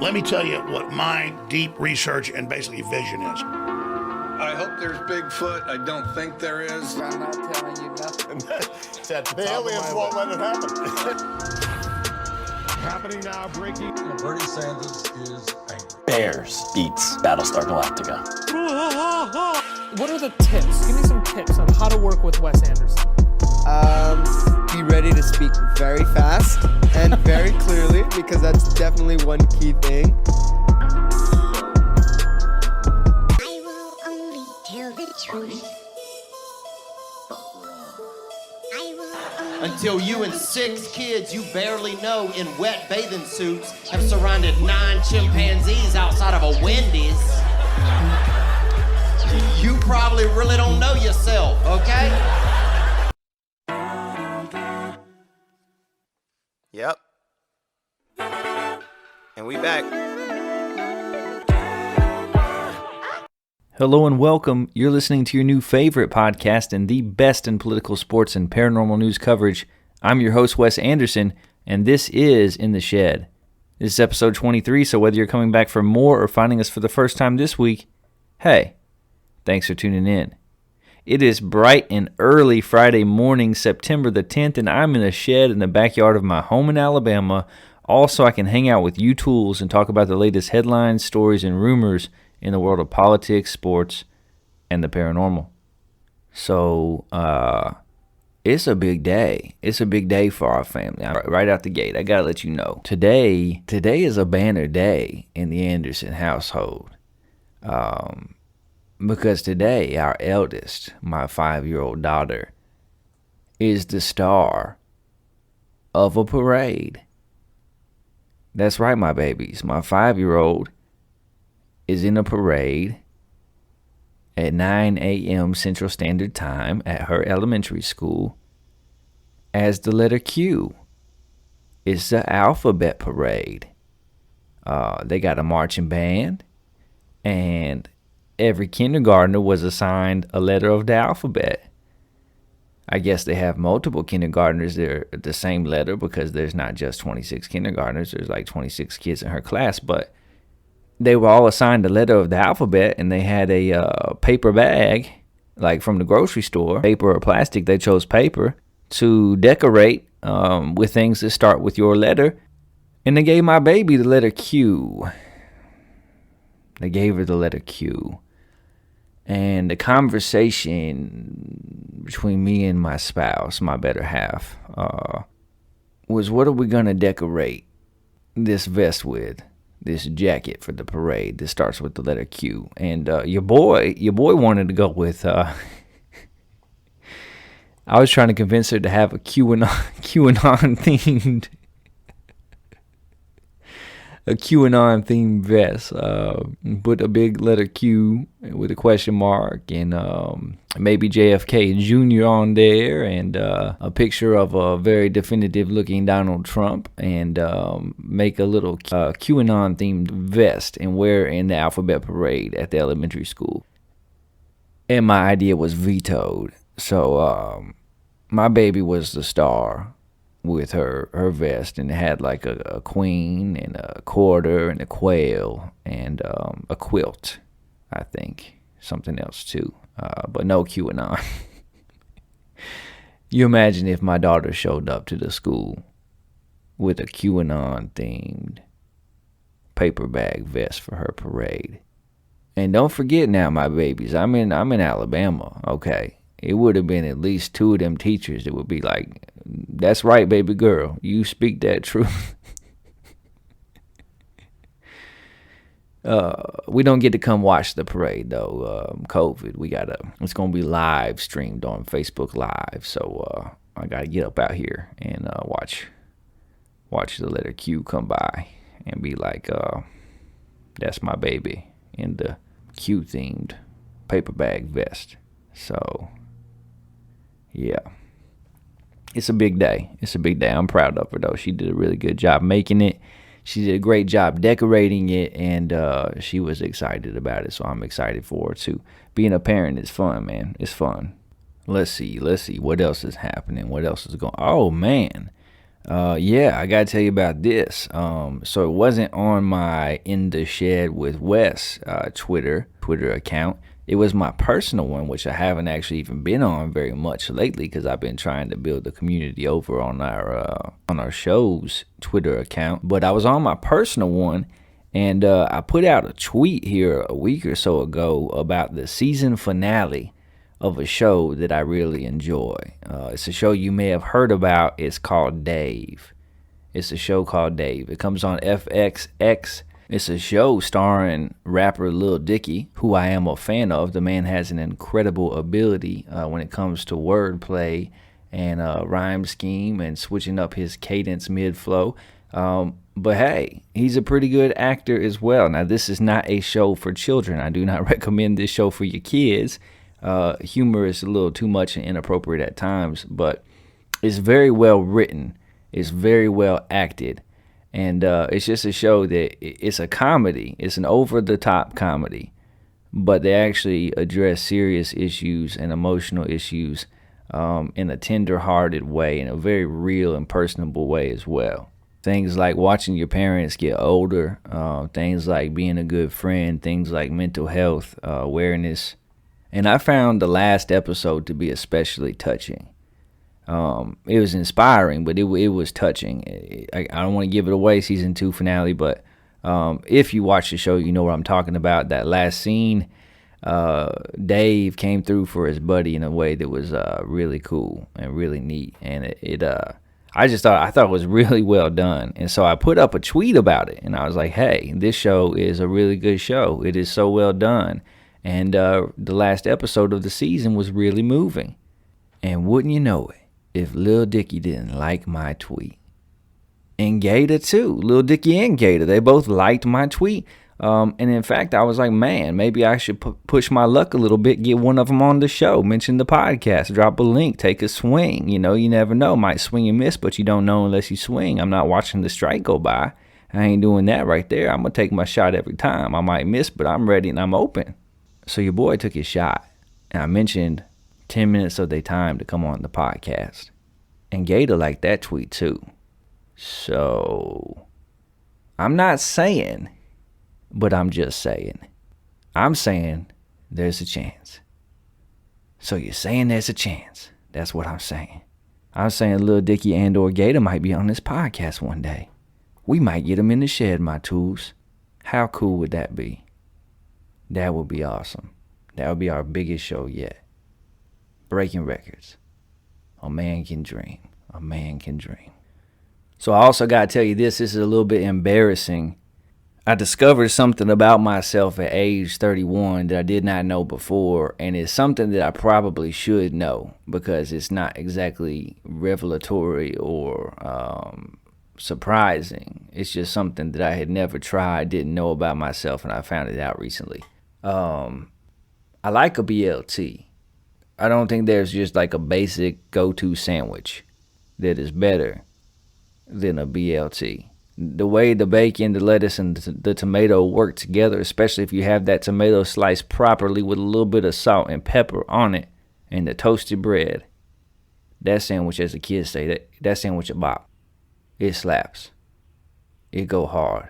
Let me tell you what my deep research and basically vision is. I hope there's Bigfoot. I don't think there is. I'm not telling you nothing. The aliens won't let it happen. Happening now, breaking. Bernie Sanders is angry. Bears beats Battlestar Galactica. What are the tips? Give me some tips on how to work with Wes Anderson. Be ready to speak very fast and very clearly, because that's definitely one key thing. I will only tell the truth. Until you and 6 kids you barely know in wet bathing suits have surrounded 9 chimpanzees outside of a Wendy's. You probably really don't know yourself, okay? Yep. And we back. Hello and welcome. You're listening to your new favorite podcast and the best in political sports and paranormal news coverage. I'm your host, Wes Anderson, and this is In the Shed. This is episode 23, so whether you're coming back for more or finding us for the first time this week, hey, thanks for tuning in. It is bright and early Friday morning, September the 10th, and I'm in a shed in the backyard of my home in Alabama, all so I can hang out with you tools and talk about the latest headlines, stories, and rumors in the world of politics, sports, and the paranormal. So, it's a big day. It's a big day for our family. Right out the gate, I gotta let you know. Today is a banner day in the Anderson household. Because today, our eldest, my 5-year-old daughter, is the star of a parade. That's right, my babies. My 5-year-old is in a parade at 9 a.m. Central Standard Time at her elementary school as the letter Q. It's the alphabet parade. They got a marching band, and every kindergartner was assigned a letter of the alphabet. I guess they have multiple kindergartners that are the same letter because there's not just 26 kindergartners. There's like 26 kids in her class, but they were all assigned a letter of the alphabet, and they had a paper bag, like from the grocery store, paper or plastic. They chose paper to decorate with things that start with your letter, and they gave my baby the letter Q. They gave her the letter Q. And the conversation between me and my spouse, my better half, was, what are we going to decorate this vest with, this jacket for the parade that starts with the letter Q? And your boy wanted to go with, I was trying to convince her to have a QAnon themed vest, put a big letter Q with a question mark, and maybe JFK Jr. on there, and a picture of a very definitive looking Donald Trump, and make a little QAnon themed vest and wear in the alphabet parade at the elementary school. And my idea was vetoed. So my baby was the star with her vest, and it had like a queen and a quarter and a quail and a quilt, I think. Something else too, but no QAnon. You imagine if my daughter showed up to the school with a QAnon themed paper bag vest for her parade. And don't forget now, my babies, I'm in Alabama, okay? It would have been at least 2 of them teachers that would be like, that's right, baby girl, you speak that truth. We don't get to come watch the parade, though. COVID, it's going to be live streamed on Facebook Live. So I got to get up out here and watch the letter Q come by and be like, that's my baby in the Q-themed paper bag vest. So, yeah. It's a big day. I'm proud of her, though. She did a really good job making it. She did a great job decorating it, and she was excited about it, so I'm excited for her, too. Being a parent is fun, man. It's fun. Let's see. What else is happening? What else is going on? Oh, man. Yeah, I gotta tell you about this. So it wasn't on my In the Shed with Wes Twitter account. It was my personal one, which I haven't actually even been on very much lately because I've been trying to build a community over on our show's Twitter account. But I was on my personal one, and I put out a tweet here a week or so ago about the season finale of a show that I really enjoy. It's a show you may have heard about. It's called Dave. It's a show called Dave. It comes on FXX. It's a show starring rapper Lil Dicky, who I am a fan of. The man has an incredible ability when it comes to wordplay and rhyme scheme and switching up his cadence mid-flow. But hey, he's a pretty good actor as well. Now, this is not a show for children. I do not recommend this show for your kids. Humor is a little too much and inappropriate at times, but it's very well written. It's very well acted. And it's just a show that it's a comedy. It's an over-the-top comedy. But they actually address serious issues and emotional issues in a tender-hearted way, in a very real and personable way as well. Things like watching your parents get older, things like being a good friend, things like mental health, awareness. And I found the last episode to be especially touching. It was inspiring, but it was touching. I don't want to give it away, season 2 finale, but if you watch the show, you know what I'm talking about. That last scene, Dave came through for his buddy in a way that was really cool and really neat, and I thought it was really well done. And so I put up a tweet about it, and I was like, hey, this show is a really good show. It is so well done. And the last episode of the season was really moving. And wouldn't you know it, if Lil Dicky didn't like my tweet. And Gator too. Lil Dicky and Gator, they both liked my tweet. And in fact, I was like, man, maybe I should push my luck a little bit, get one of them on the show, mention the podcast, drop a link, take a swing. You know, you never know. Might swing and miss, but you don't know unless you swing. I'm not watching the strike go by. I ain't doing that right there. I'm going to take my shot every time. I might miss, but I'm ready and I'm open. So your boy took his shot. And I mentioned 10 minutes of their time to come on the podcast. And Gator liked that tweet too. So, I'm not saying, but I'm just saying. I'm saying there's a chance. So you're saying there's a chance. That's what I'm saying. I'm saying Lil Dicky and or Gator might be on this podcast one day. We might get them in the shed, my tools. How cool would that be? That would be awesome. That would be our biggest show yet. Breaking records. A man can dream. A man can dream. So I also got to tell you this is a little bit embarrassing. I discovered something about myself at age 31 that I did not know before, and it's something that I probably should know because it's not exactly revelatory or surprising. It's just something that I had never tried, didn't know about myself, and I found it out recently. I like a BLT. I don't think there's just like a basic go-to sandwich that is better than a BLT. The way the bacon, the lettuce, and the tomato work together, especially if you have that tomato sliced properly with a little bit of salt and pepper on it, and the toasted bread, that sandwich, as the kids say, that sandwich a bop. It slaps. It go hard.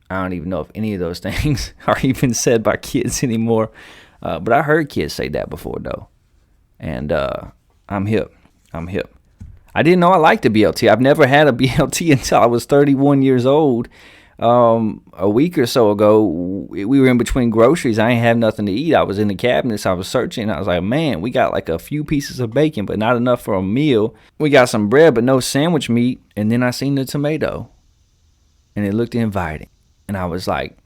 I don't even know if any of those things are even said by kids anymore. But I heard kids say that before, though. And I'm hip. I didn't know I liked a BLT. I've never had a BLT until I was 31 years old. A week or so ago, we were in between groceries. I ain't have nothing to eat. I was in the cabinets. I was searching. I was like, man, we got like a few pieces of bacon, but not enough for a meal. We got some bread, but no sandwich meat. And then I seen the tomato. And it looked inviting. And I was like,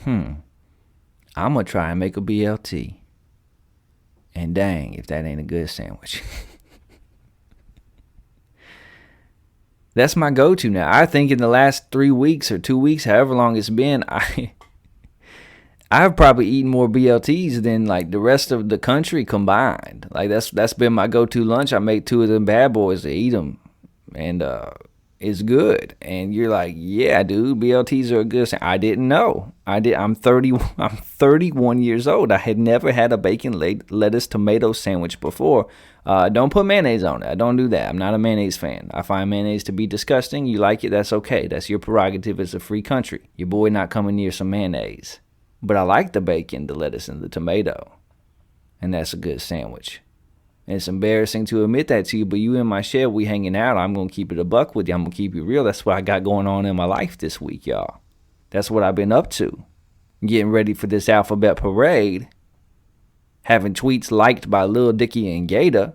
I'm going to try and make a BLT. And dang, if that ain't a good sandwich. That's my go-to now. I think in the last 3 weeks or 2 weeks, however long it's been, I've probably eaten more BLTs than like the rest of the country combined. Like that's been my go-to lunch. I make 2 of them bad boys to eat them. And is good. And you're like, yeah, dude, BLTs are a good thing. I didn't know. I'm 31 years old. I had never had a bacon, lettuce, tomato sandwich before. Don't put mayonnaise on it. I don't do that. I'm not a mayonnaise fan. I find mayonnaise to be disgusting. You like it, that's okay. That's your prerogative. It's a free country. Your boy not coming near some mayonnaise. But I like the bacon, the lettuce, and the tomato. And that's a good sandwich. And it's embarrassing to admit that to you, but you in my shed, we hanging out. I'm going to keep it a buck with you. I'm going to keep you real. That's what I got going on in my life this week, y'all. That's what I've been up to. Getting ready for this alphabet parade. Having tweets liked by Lil Dicky and Gator.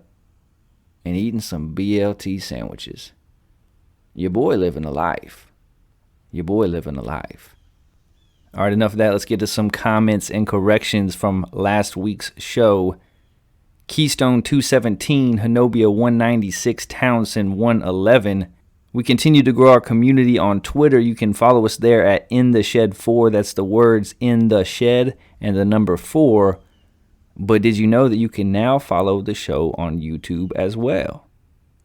And eating some BLT sandwiches. Your boy living a life. Your boy living a life. All right, enough of that. Let's get to some comments and corrections from last week's show. Keystone 217, Hanobia 196, Townsend 111. We continue to grow our community on Twitter. You can follow us there at In The Shed 4. That's the words In The Shed and the number 4. But did you know that you can now follow the show on YouTube as well?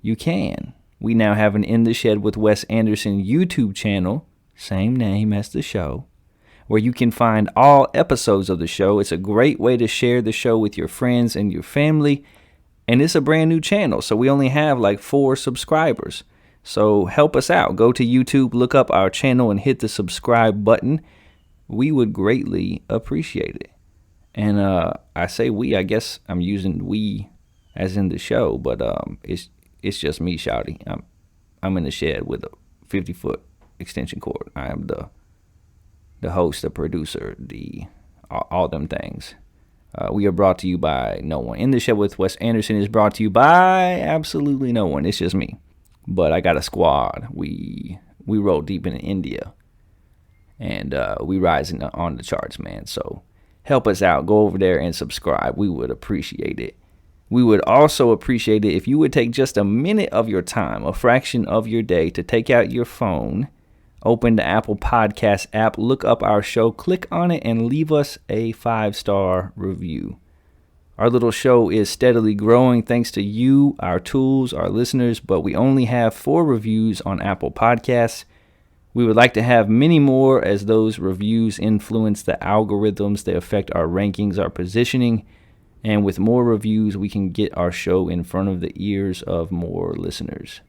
You can. We now have an In The Shed with Wes Anderson YouTube channel, same name as the show, where you can find all episodes of the show. It's a great way to share the show with your friends and your family. And it's a brand new channel, so we only have like 4 subscribers. So help us out. Go to YouTube, look up our channel, and hit the subscribe button. We would greatly appreciate it. And I say we, I guess I'm using we as in the show, but it's just me shouting. I'm in the shed with a 50-foot extension cord. I am the host, the producer, all them things. We are brought to you by no one. In the Shed with Wes Anderson is brought to you by absolutely no one. It's just me. But I got a squad. We roll deep in India. And we rising on the charts, man. So help us out. Go over there and subscribe. We would appreciate it. We would also appreciate it if you would take just a minute of your time, a fraction of your day, to take out your phone, open the Apple Podcast app, look up our show, click on it, and leave us a 5-star review. Our little show is steadily growing thanks to you, our tools, our listeners, but we only have 4 reviews on Apple Podcasts. We would like to have many more, as those reviews influence the algorithms. They affect our rankings, our positioning, and with more reviews, we can get our show in front of the ears of more listeners.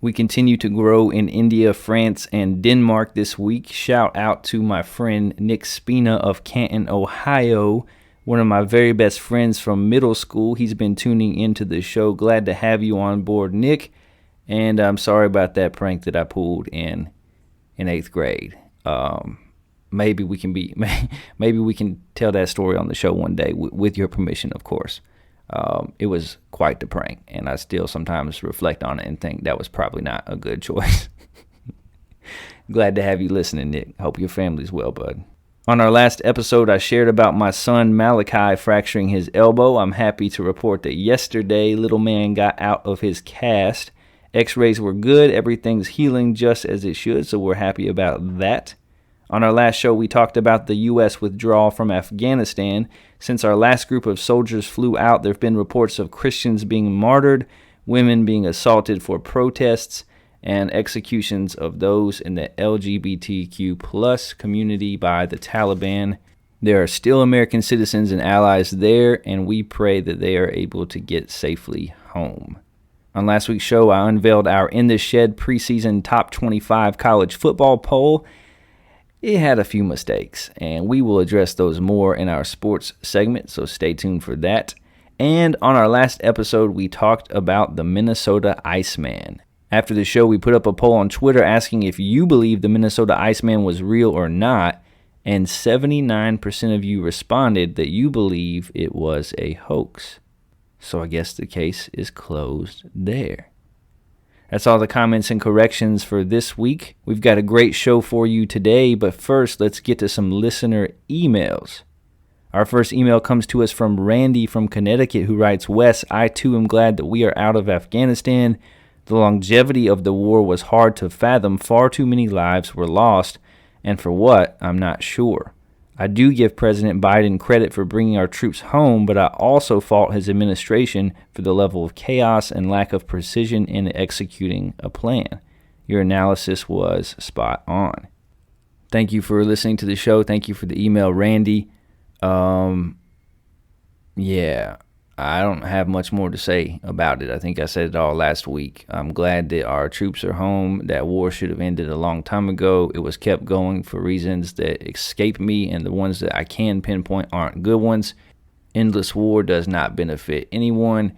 We continue to grow in India, France, and Denmark this week. Shout out to my friend Nick Spina of Canton, Ohio, one of my very best friends from middle school. He's been tuning into the show. Glad to have you on board, Nick. And I'm sorry about that prank that I pulled in 8th grade. Maybe we can tell that story on the show one day with your permission, of course. It was quite the prank, and I still sometimes reflect on it and think that was probably not a good choice. Glad to have you listening, Nick. Hope your family's well, bud. On our last episode, I shared about my son Malachi fracturing his elbow. I'm happy to report that yesterday, little man got out of his cast. X-rays were good. Everything's healing just as it should, so we're happy about that. On our last show, we talked about the U.S. withdrawal from Afghanistan. Since our last group of soldiers flew out, there have been reports of Christians being martyred, women being assaulted for protests, and executions of those in the LGBTQ plus community by the Taliban. There are still American citizens and allies there, and we pray that they are able to get safely home. On last week's show, I unveiled our In the Shed preseason top 25 college football poll. It had a few mistakes, and we will address those more in our sports segment, so stay tuned for that. And on our last episode, we talked about the Minnesota Iceman. After the show, we put up a poll on Twitter asking if you believe the Minnesota Iceman was real or not, and 79% of you responded that you believe it was a hoax. So I guess the case is closed there. That's all the comments and corrections for this week. We've got a great show for you today, but first, let's get to some listener emails. Our first email comes to us from Randy from Connecticut, who writes, Wes, I too am glad that we are out of Afghanistan. The longevity of the war was hard to fathom. Far too many lives were lost, and for what, I'm not sure. I do give President Biden credit for bringing our troops home, but I also fault his administration for the level of chaos and lack of precision in executing a plan. Your analysis was spot on. Thank you for listening to the show. Thank you for the email, Randy. Yeah, I don't have much more to say about it. I think I said it all last week. I'm glad that our troops are home. That war should have ended a long time ago. It was kept going for reasons that escape me, and the ones that I can pinpoint aren't good ones. Endless war does not benefit anyone.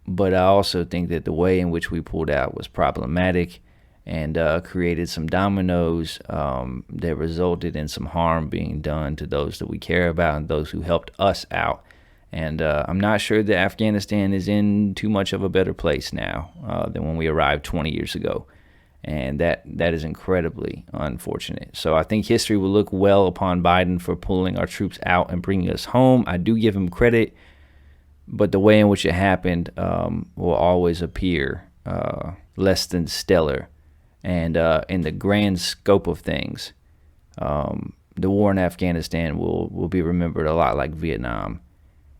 But I also think that the way in which we pulled out was problematic and created some dominoes that resulted in some harm being done to those that we care about and those who helped us out. And I'm not sure that Afghanistan is in too much of a better place now than when we arrived 20 years ago. And that is incredibly unfortunate. So I think history will look well upon Biden for pulling our troops out and bringing us home. I do give him credit, but the way in which it happened will always appear less than stellar. And in the grand scope of things, the war in Afghanistan will be remembered a lot like Vietnam.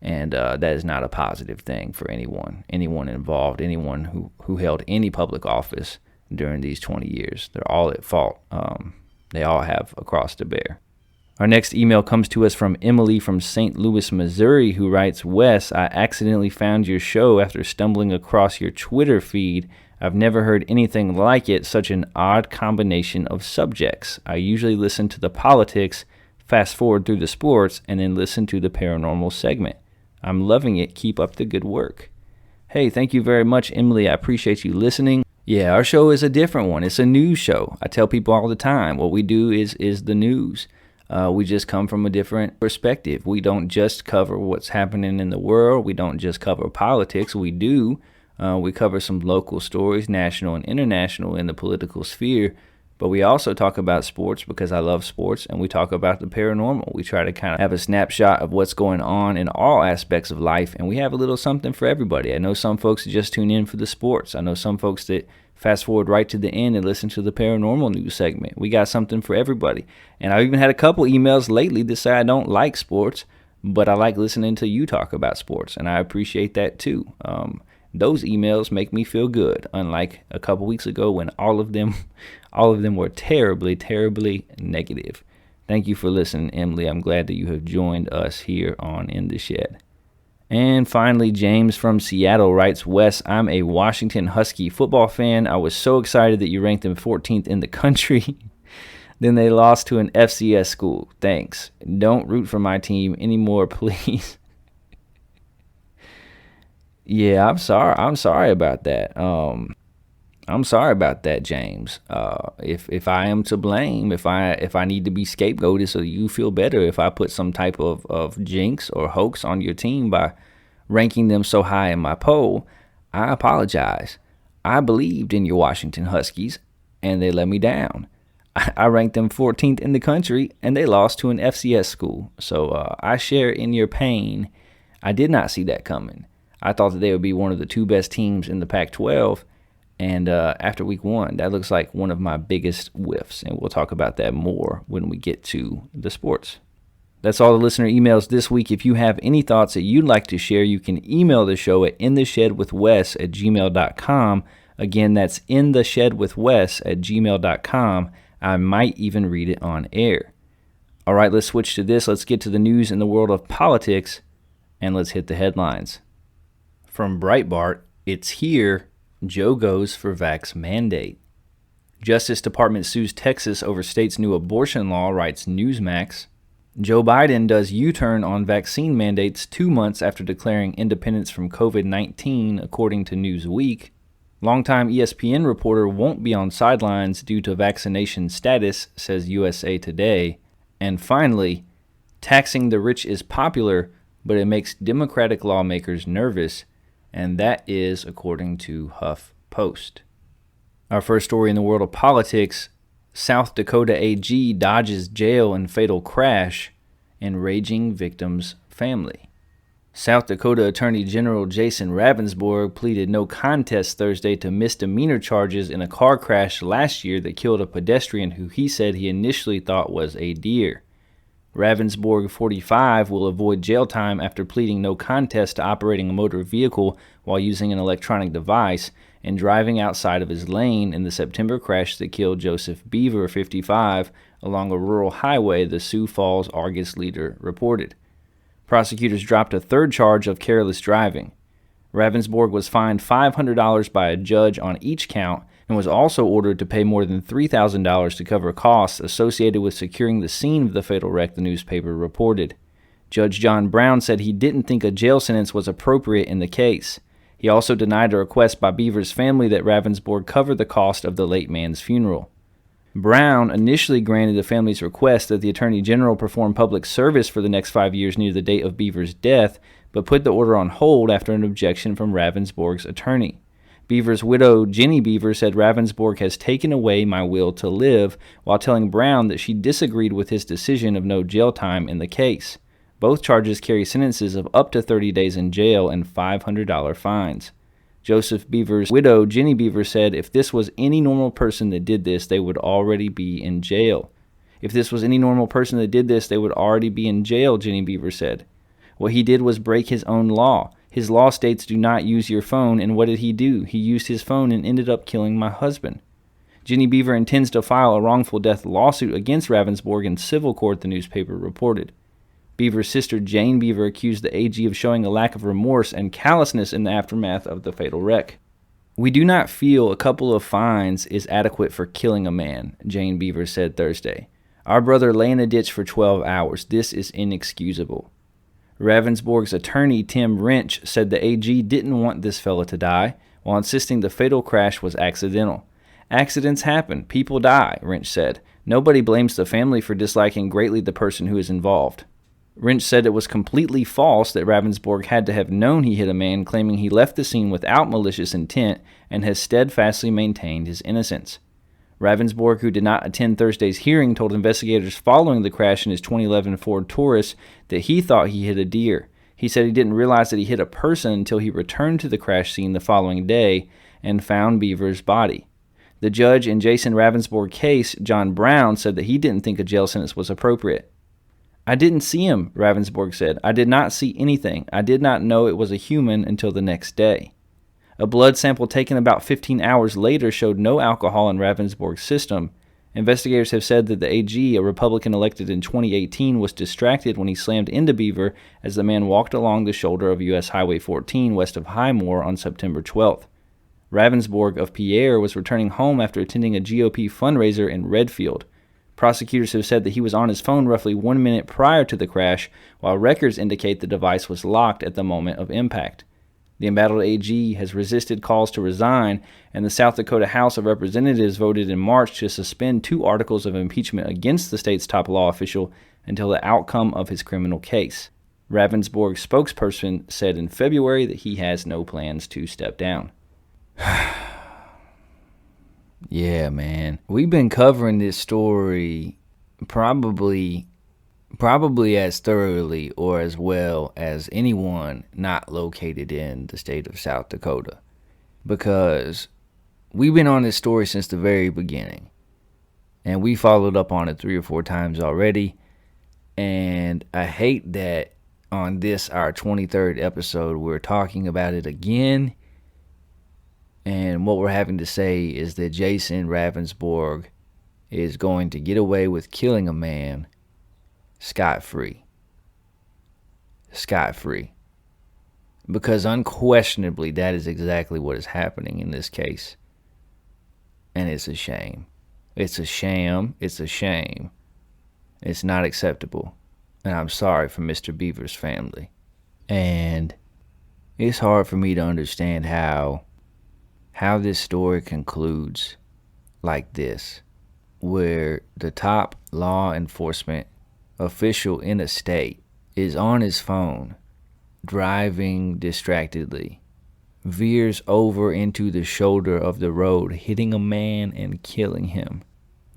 And that is not a positive thing for anyone involved, anyone who held any public office during these 20 years. They're all at fault. They all have a cross to bear. Our next email comes to us from Emily from St. Louis, Missouri, who writes, Wes, I accidentally found your show after stumbling across your Twitter feed. I've never heard anything like it, such an odd combination of subjects. I usually listen to the politics, fast forward through the sports, and then listen to the paranormal segment. I'm loving it. Keep up the good work. Hey, thank you very much, Emily. I appreciate you listening. Yeah, our show is a different one. It's a news show. I tell people all the time, what we do is the news. We just come from a different perspective. We don't just cover what's happening in the world. We don't just cover politics. We cover some local stories, national and international, in the political sphere. But we also talk about sports because I love sports, and we talk about the paranormal. We try to kind of have a snapshot of what's going on in all aspects of life, and we have a little something for everybody. I know some folks that just tune in for the sports. I know some folks that fast forward right to the end and listen to the paranormal news segment. We got something for everybody. And I've even had a couple emails lately that say I don't like sports, but I like listening to you talk about sports, and I appreciate that too. Those emails make me feel good, unlike a couple weeks ago when all of them were terribly, terribly negative. Thank you for listening, Emily. I'm glad that you have joined us here on In the Shed. And finally, James from Seattle writes, Wes, I'm a Washington Husky football fan. I was so excited that you ranked them 14th in the country. Then they lost to an FCS school. Thanks. Don't root for my team anymore, please. Yeah, I'm sorry about that. I'm sorry about that, James. If I am to blame, if I need to be scapegoated so you feel better, if I put some type of jinx or hoax on your team by ranking them so high in my poll, I apologize. I believed in your Washington Huskies, and they let me down. I ranked them 14th in the country, and they lost to an FCS school. So I share in your pain. I did not see that coming. I thought that they would be one of the two best teams in the Pac-12, and after week one, that looks like one of my biggest whiffs, and we'll talk about that more when we get to the sports. That's all the listener emails this week. If you have any thoughts that you'd like to share, you can email the show at intheshedwithwes@gmail.com. Again, that's intheshedwithwes@gmail.com. I might even read it on air. All right, let's switch to this. Let's get to the news in the world of politics, and let's hit the headlines. From Breitbart, it's here. Joe goes for vax mandate. Justice Department sues Texas over state's new abortion law, writes Newsmax. Joe Biden does U-turn on vaccine mandates 2 months after declaring independence from COVID-19, according to Newsweek. Longtime ESPN reporter won't be on sidelines due to vaccination status, says USA Today. And finally, taxing the rich is popular, but it makes Democratic lawmakers nervous, and that is according to HuffPost. Our first story in the world of politics, South Dakota AG dodges jail in fatal crash, enraging victim's family. South Dakota Attorney General Jason Ravnsborg pleaded no contest Thursday to misdemeanor charges in a car crash last year that killed a pedestrian who he said he initially thought was a deer. Ravnsborg, 45, will avoid jail time after pleading no contest to operating a motor vehicle while using an electronic device and driving outside of his lane in the September crash that killed Joseph Beaver, 55, along a rural highway, the Sioux Falls Argus-Leader reported. Prosecutors dropped a third charge of careless driving. Ravnsborg was fined $500 by a judge on each count and was also ordered to pay more than $3,000 to cover costs associated with securing the scene of the fatal wreck, the newspaper reported. Judge John Brown said he didn't think a jail sentence was appropriate in the case. He also denied a request by Beaver's family that Ravnsborg cover the cost of the late man's funeral. Brown initially granted the family's request that the Attorney General perform public service for the next 5 years near the date of Beaver's death, but put the order on hold after an objection from Ravnsborg's attorney. Beaver's widow, Jenny Beaver, said Ravnsborg has taken away my will to live, while telling Brown that she disagreed with his decision of no jail time in the case. Both charges carry sentences of up to 30 days in jail and $500 fines. Joseph Beaver's widow, Jenny Beaver, said if this was any normal person that did this, they would already be in jail. If this was any normal person that did this, they would already be in jail, Jenny Beaver said. What he did was break his own law. His law states do not use your phone, and what did he do? He used his phone and ended up killing my husband. Jenny Beaver intends to file a wrongful death lawsuit against Ravnsborg in civil court, the newspaper reported. Beaver's sister Jane Beaver accused the AG of showing a lack of remorse and callousness in the aftermath of the fatal wreck. We do not feel a couple of fines is adequate for killing a man, Jane Beaver said Thursday. Our brother lay in a ditch for 12 hours. This is inexcusable. Ravnsborg's attorney Tim Wrench said the AG didn't want this fella to die, while insisting the fatal crash was accidental. Accidents happen. People die, Wrench said. Nobody blames the family for disliking greatly the person who is involved. Wrench said it was completely false that Ravnsborg had to have known he hit a man, claiming he left the scene without malicious intent and has steadfastly maintained his innocence. Ravnsborg, who did not attend Thursday's hearing, told investigators following the crash in his 2011 Ford Taurus that he thought he hit a deer. He said he didn't realize that he hit a person until he returned to the crash scene the following day and found Beaver's body. The judge in Jason Ravnsborg's case, John Brown, said that he didn't think a jail sentence was appropriate. I didn't see him, Ravnsborg said. I did not see anything. I did not know it was a human until the next day. A blood sample taken about 15 hours later showed no alcohol in Ravnsborg's system. Investigators have said that the AG, a Republican elected in 2018, was distracted when he slammed into Beaver as the man walked along the shoulder of U.S. Highway 14 west of Highmore on September 12th. Ravnsborg of Pierre was returning home after attending a GOP fundraiser in Redfield. Prosecutors have said that he was on his phone roughly 1 minute prior to the crash, while records indicate the device was locked at the moment of impact. The embattled AG has resisted calls to resign, and the South Dakota House of Representatives voted in March to suspend 2 articles of impeachment against the state's top law official until the outcome of his criminal case. Ravnsborg's spokesperson said in February that he has no plans to step down. Yeah, man. We've been covering this story probably as thoroughly or as well as anyone not located in the state of South Dakota, because we've been on this story since the very beginning, and we followed up on it 3 or 4 times already, and I hate that on this, our 23rd episode, we're talking about it again. And what we're having to say is that Jason Ravnsborg is going to get away with killing a man scot-free. Scot-free. Because unquestionably, that is exactly what is happening in this case. And it's a shame. It's a sham. It's a shame. It's not acceptable. And I'm sorry for Mr. Beaver's family. And it's hard for me to understand how this story concludes like this, where the top law enforcement official in a state is on his phone, driving distractedly, veers over into the shoulder of the road, hitting a man and killing him,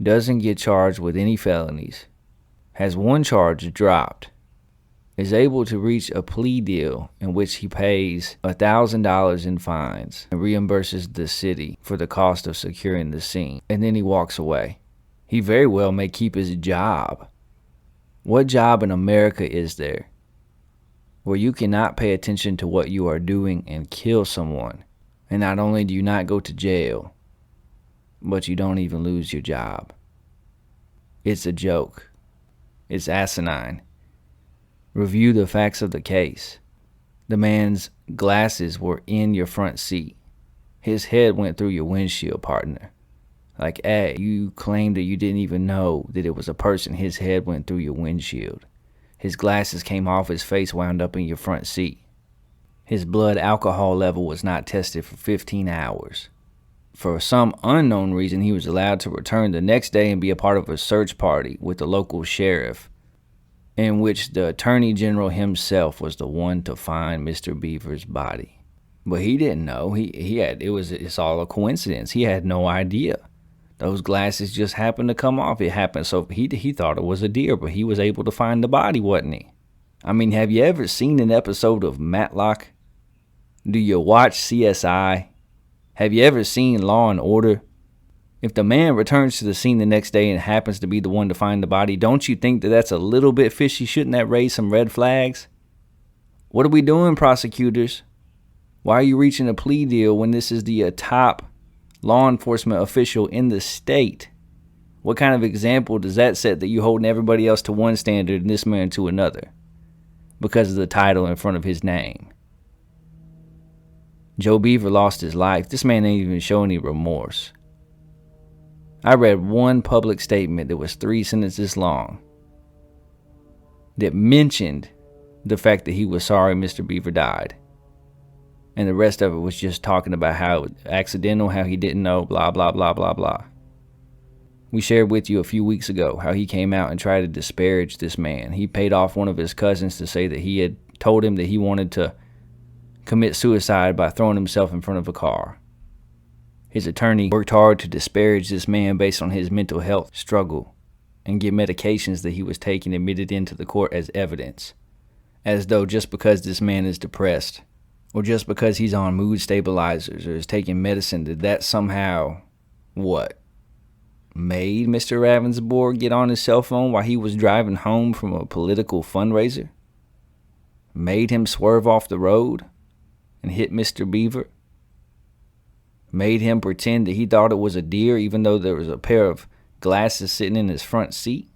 doesn't get charged with any felonies, has 1 charge dropped, is able to reach a plea deal in which he pays $1,000 in fines and reimburses the city for the cost of securing the scene, and then he walks away. He very well may keep his job What job in America is there where you cannot pay attention to what you are doing and kill someone, and not only do you not go to jail, but you don't even lose your job? It's a joke. It's asinine. Review the facts of the case. The man's glasses were in your front seat. His head went through your windshield, partner. Like, hey, you claimed that you didn't even know that it was a person. His head went through your windshield. His glasses came off, his face wound up in your front seat. His blood alcohol level was not tested for 15 hours. For some unknown reason, he was allowed to return the next day and be a part of a search party with the local sheriff, in which the attorney general himself was the one to find Mr. Beaver's body. But he didn't know. It's all a coincidence. He had no idea. Those glasses just happened to come off. It happened, so he thought it was a deer, but he was able to find the body, wasn't he? I mean, have you ever seen an episode of Matlock? Do you watch CSI? Have you ever seen Law and Order? If the man returns to the scene the next day and happens to be the one to find the body, don't you think that that's a little bit fishy? Shouldn't that raise some red flags? What are we doing, prosecutors? Why are you reaching a plea deal when this is the top law enforcement official in the state? What kind of example does that set that you holding everybody else to one standard and this man to another because of the title in front of his name? Joe Beaver lost his life. This man ain't even show any remorse. I read one public statement that was 3 sentences long that mentioned the fact that he was sorry Mr. Beaver died. And the rest of it was just talking about how it was accidental, how he didn't know, blah, blah, blah, blah, blah. We shared with you a few weeks ago how he came out and tried to disparage this man. He paid off one of his cousins to say that he had told him that he wanted to commit suicide by throwing himself in front of a car. His attorney worked hard to disparage this man based on his mental health struggle and get medications that he was taking admitted into the court as evidence, as though just because this man is depressed or just because he's on mood stabilizers or is taking medicine, that somehow, made Mr. Ravnsborg get on his cell phone while he was driving home from a political fundraiser? Made him swerve off the road and hit Mr. Beaver? Made him pretend that he thought it was a deer even though there was a pair of glasses sitting in his front seat?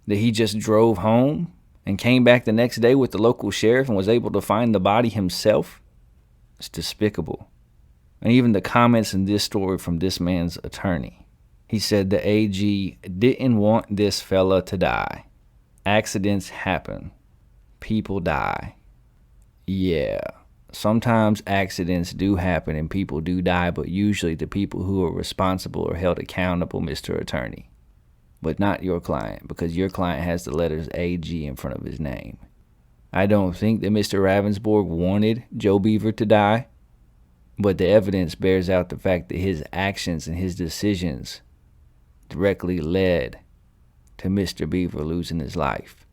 That he just drove home and came back the next day with the local sheriff and was able to find the body himself? It's despicable. And even the comments in this story from this man's attorney. He said the AG didn't want this fella to die. Accidents happen. People die. Yeah, sometimes accidents do happen and people do die, but usually the people who are responsible are held accountable, Mr. Attorney. But not your client, because your client has the letters AG in front of his name. I don't think that Mr. Ravnsborg wanted Joe Beaver to die, but the evidence bears out the fact that his actions and his decisions directly led to Mr. Beaver losing his life.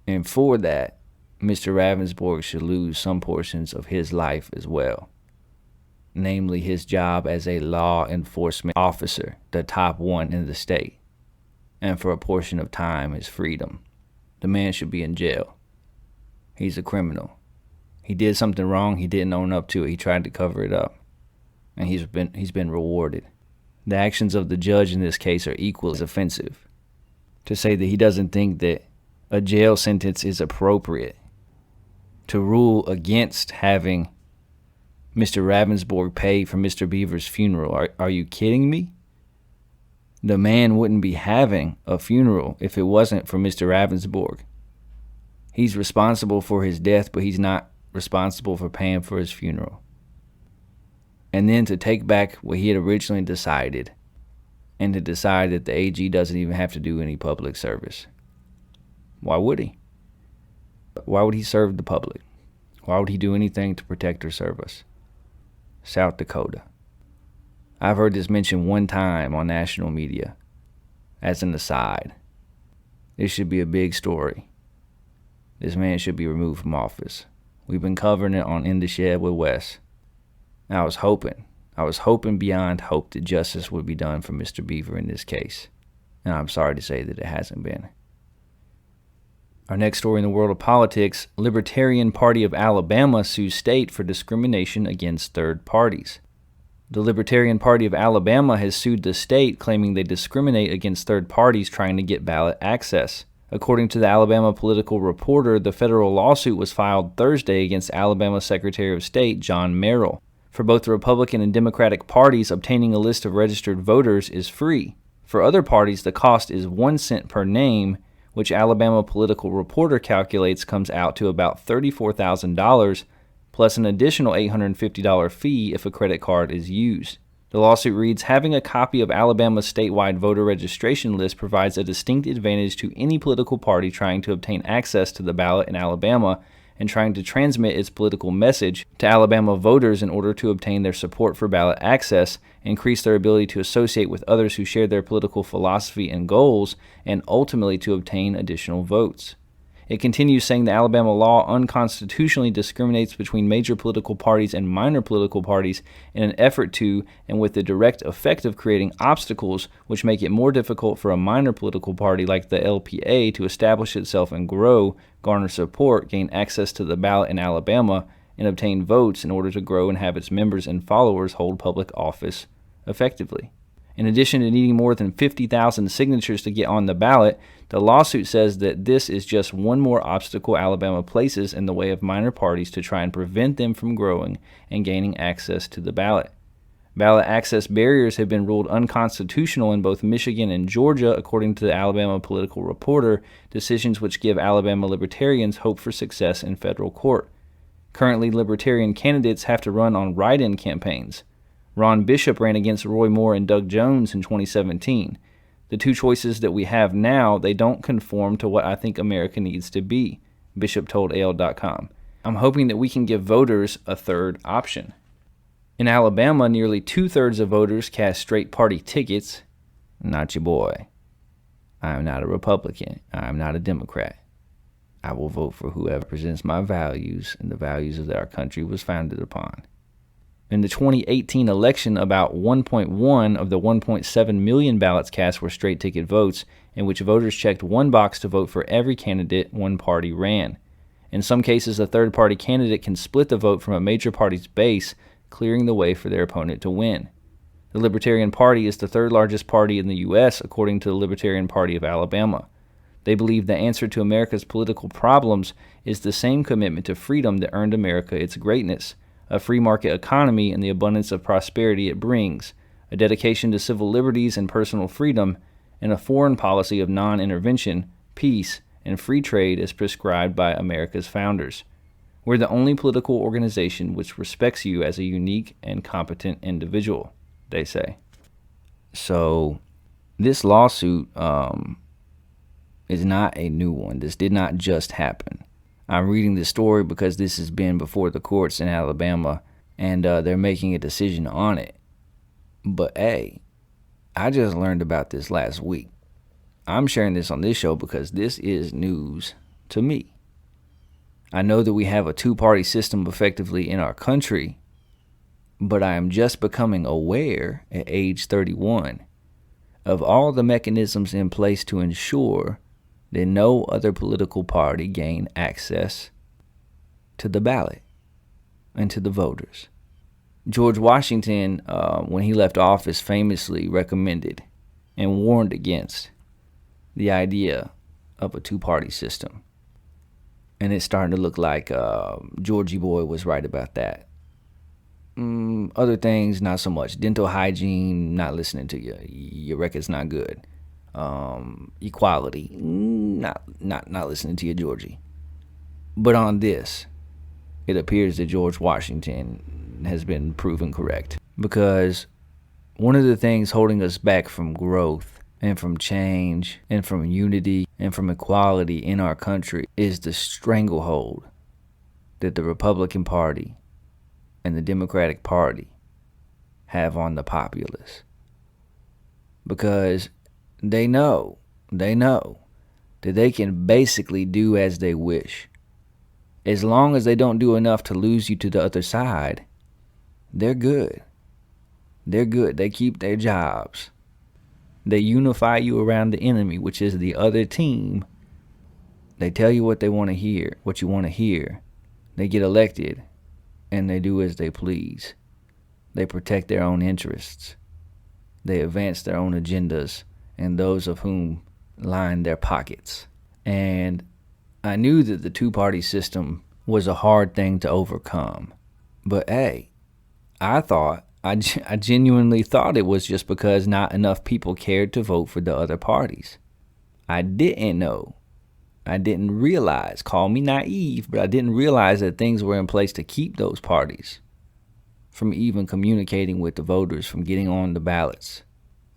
And for that, Mr. Ravnsborg should lose some portions of his life as well, namely his job as a law enforcement officer, the top one in the state, and for a portion of time his freedom. The man should be in jail. He's a criminal. He did something wrong. He didn't own up to it. He tried to cover it up, and he's been rewarded. The actions of the judge in this case are equally as offensive. To say that he doesn't think that a jail sentence is appropriate, to rule against having Mr. Ravnsborg pay for Mr. Beaver's funeral. Are you kidding me? The man wouldn't be having a funeral if it wasn't for Mr. Ravnsborg. He's responsible for his death, but he's not responsible for paying for his funeral. And then to take back what he had originally decided and to decide that the AG doesn't even have to do any public service. Why would he? Why would he serve the public? Why would he do anything to protect or serve us? South Dakota. I've heard this mentioned one time on national media as an aside. This should be a big story. This man should be removed from office. We've been covering it on In the Shed with Wes. I was hoping beyond hope that justice would be done for Mr. Beaver in this case. And I'm sorry to say that it hasn't been. Our next story in the world of politics, Libertarian Party of Alabama sues state for discrimination against third parties. The Libertarian Party of Alabama has sued the state, claiming they discriminate against third parties trying to get ballot access. According to the Alabama Political Reporter, the federal lawsuit was filed Thursday against Alabama Secretary of State John Merrill. For both the Republican and Democratic parties, obtaining a list of registered voters is free. For other parties, the cost is 1 cent per name, which Alabama Political Reporter calculates comes out to about $34,000, plus an additional $850 fee if a credit card is used. The lawsuit reads, having a copy of Alabama's statewide voter registration list provides a distinct advantage to any political party trying to obtain access to the ballot in Alabama and trying to transmit its political message to Alabama voters in order to obtain their support for ballot access, increase their ability to associate with others who share their political philosophy and goals, and ultimately to obtain additional votes. It continues saying the Alabama law unconstitutionally discriminates between major political parties and minor political parties in an effort to, and with the direct effect of creating obstacles which make it more difficult for a minor political party like the LPA to establish itself and grow, garner support, gain access to the ballot in Alabama, and obtain votes in order to grow and have its members and followers hold public office effectively. In addition to needing more than 50,000 signatures to get on the ballot, the lawsuit says that this is just one more obstacle Alabama places in the way of minor parties to try and prevent them from growing and gaining access to the ballot. Ballot access barriers have been ruled unconstitutional in both Michigan and Georgia, according to the Alabama Political Reporter, decisions which give Alabama libertarians hope for success in federal court. Currently, libertarian candidates have to run on write-in campaigns. Ron Bishop ran against Roy Moore and Doug Jones in 2017. The two choices that we have now, they don't conform to what I think America needs to be, Bishop told AL.com. I'm hoping that we can give voters a third option. In Alabama, nearly 2/3 of voters cast straight party tickets. Not your boy. I am not a Republican. I am not a Democrat. I will vote for whoever represents my values and the values that our country was founded upon. In the 2018 election, about 1.1 of the 1.7 million ballots cast were straight ticket votes, in which voters checked one box to vote for every candidate one party ran. In some cases, a third party candidate can split the vote from a major party's base, clearing the way for their opponent to win. The Libertarian Party is the third largest party in the U.S., according to the Libertarian Party of Alabama. They believe the answer to America's political problems is the same commitment to freedom that earned America its greatness, a free market economy and the abundance of prosperity it brings, a dedication to civil liberties and personal freedom, and a foreign policy of non-intervention, peace, and free trade as prescribed by America's founders. We're the only political organization which respects you as a unique and competent individual, they say. So, this lawsuit is not a new one. This did not just happen. I'm reading this story because this has been before the courts in Alabama, and they're making a decision on it. But hey, I just learned about this last week. I'm sharing this on this show because this is news to me. I know that we have a two-party system effectively in our country, but I am just becoming aware at age 31 of all the mechanisms in place to ensure that no other political party gain access to the ballot and to the voters. George Washington, when he left office, famously recommended and warned against the idea of a two-party system. And it's starting to look like Georgie Boy was right about that. Other things, not so much. Dental hygiene, not listening to you. Your record's not good. Equality, not listening to you, Georgie. But on this, it appears that George Washington has been proven correct. Because one of the things holding us back from growth and from change and from unity and from equality in our country is the stranglehold that the Republican Party and the Democratic Party have on the populace. Because they know that they can basically do as they wish. As long as they don't do enough to lose you to the other side, they're good. They're good. They keep their jobs. They unify you around the enemy, which is the other team, They tell you what they want to hear, what you want to hear. They get elected, and they do as they please. They protect their own interests. They advance their own agendas and those of whom line their pockets. And I knew that the two-party system was a hard thing to overcome. But hey, I genuinely thought it was just because not enough people cared to vote for the other parties. I didn't know. I didn't realize, call me naive, but I didn't realize that things were in place to keep those parties from even communicating with the voters, from getting on the ballots,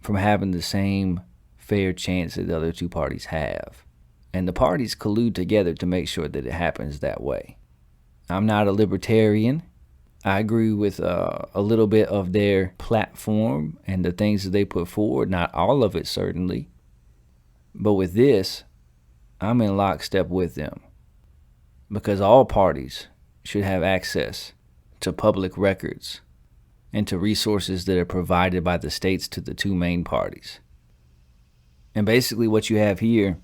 from having the same fair chance that the other two parties have. And the parties collude together to make sure that it happens that way. I'm not a libertarian. I agree with a little bit of their platform and the things that they put forward, not all of it certainly. But with this, I'm in lockstep with them, because all parties should have access to public records and to resources that are provided by the states to the two main parties. And basically what you have here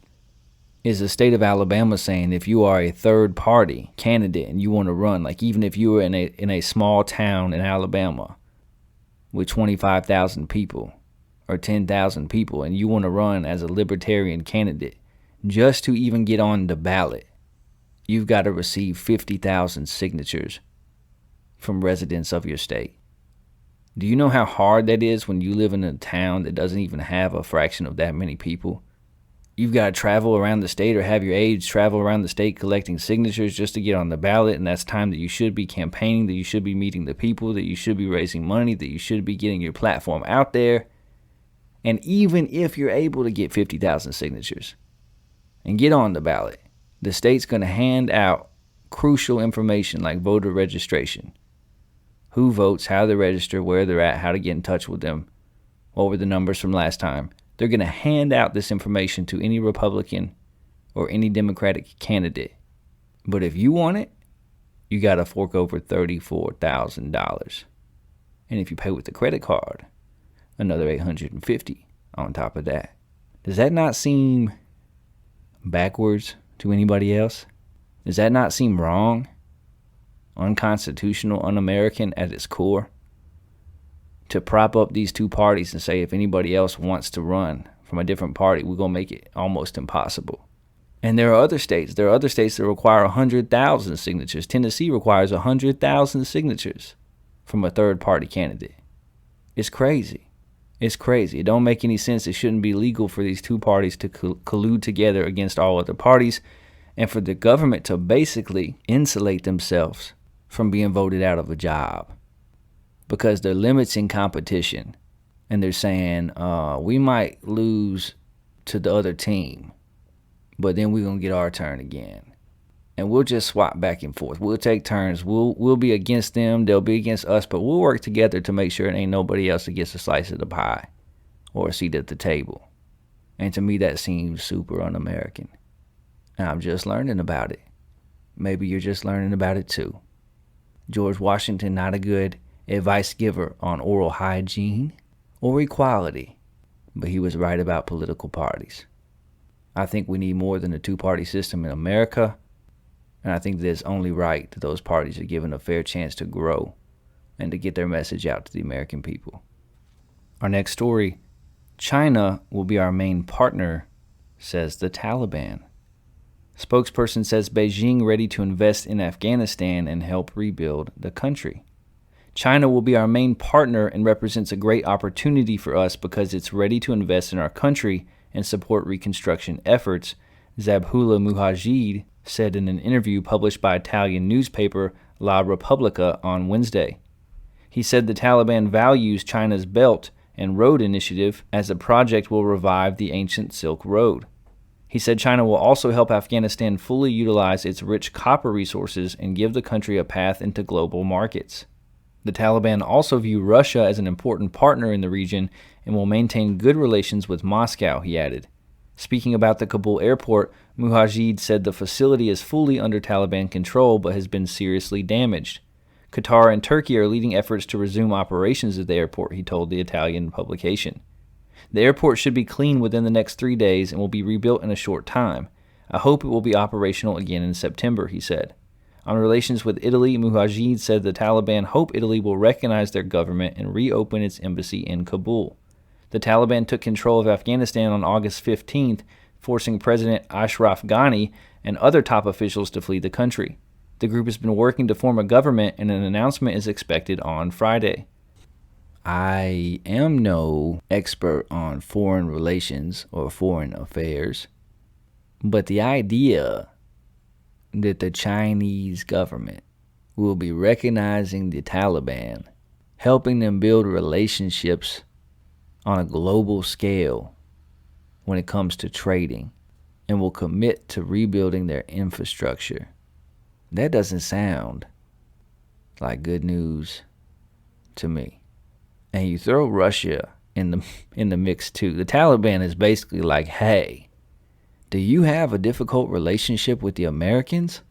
is the state of Alabama saying if you are a third party candidate and you want to run, like even if you were in a small town in Alabama with 25,000 people or 10,000 people and you want to run as a libertarian candidate, just to even get on the ballot, you've got to receive 50,000 signatures from residents of your state. Do you know how hard that is when you live in a town that doesn't even have a fraction of that many people? You've got to travel around the state or have your aides travel around the state collecting signatures just to get on the ballot, and that's time that you should be campaigning, that you should be meeting the people, that you should be raising money, that you should be getting your platform out there. And even if you're able to get 50,000 signatures and get on the ballot, the state's going to hand out crucial information like voter registration. Who votes, how they register, where they're at, how to get in touch with them, what were the numbers from last time. They're going to hand out this information to any Republican or any Democratic candidate. But if you want it, you got to fork over $34,000. And if you pay with a credit card, another $850 on top of that. Does that not seem backwards to anybody else? Does that not seem wrong? Unconstitutional, un-American at its core? To prop up these two parties and say if anybody else wants to run from a different party, we're going to make it almost impossible. And there are other states. There are other states that require 100,000 signatures. Tennessee requires 100,000 signatures from a third-party candidate. It's crazy. It's crazy. It don't make any sense. It shouldn't be legal for these two parties to collude together against all other parties and for the government to basically insulate themselves from being voted out of a job. Because they're limiting competition and they're saying, we might lose to the other team, but then we're going to get our turn again. And we'll just swap back and forth. We'll take turns. We'll be against them. They'll be against us, but we'll work together to make sure it ain't nobody else that gets a slice of the pie or a seat at the table. And to me, that seems super un-American. And I'm just learning about it. Maybe you're just learning about it too. George Washington, not a good advice giver on oral hygiene or equality, but he was right about political parties. I think we need more than a two-party system in America, and I think that it's only right that those parties are given a fair chance to grow and to get their message out to the American people. Our next story, China will be our main partner, says the Taliban. Spokesperson says Beijing ready to invest in Afghanistan and help rebuild the country. China will be our main partner and represents a great opportunity for us because it's ready to invest in our country and support reconstruction efforts, Zabihullah Mujahid said in an interview published by Italian newspaper La Repubblica on Wednesday. He said the Taliban values China's Belt and Road Initiative as the project will revive the ancient Silk Road. He said China will also help Afghanistan fully utilize its rich copper resources and give the country a path into global markets. The Taliban also view Russia as an important partner in the region and will maintain good relations with Moscow, he added. Speaking about the Kabul airport, Mujahid said the facility is fully under Taliban control but has been seriously damaged. Qatar and Turkey are leading efforts to resume operations at the airport, he told the Italian publication. The airport should be clean within the next 3 days and will be rebuilt in a short time. I hope it will be operational again in September, he said. On relations with Italy, Mujahid said the Taliban hope Italy will recognize their government and reopen its embassy in Kabul. The Taliban took control of Afghanistan on August 15th, forcing President Ashraf Ghani and other top officials to flee the country. The group has been working to form a government, and an announcement is expected on Friday. I am no expert on foreign relations or foreign affairs, but the idea that the Chinese government will be recognizing the Taliban, helping them build relationships on a global scale when it comes to trading, and will commit to rebuilding their infrastructure, that doesn't sound like good news to me. And you throw Russia in the mix too. The Taliban is basically like, hey, do you have a difficult relationship with the Americans?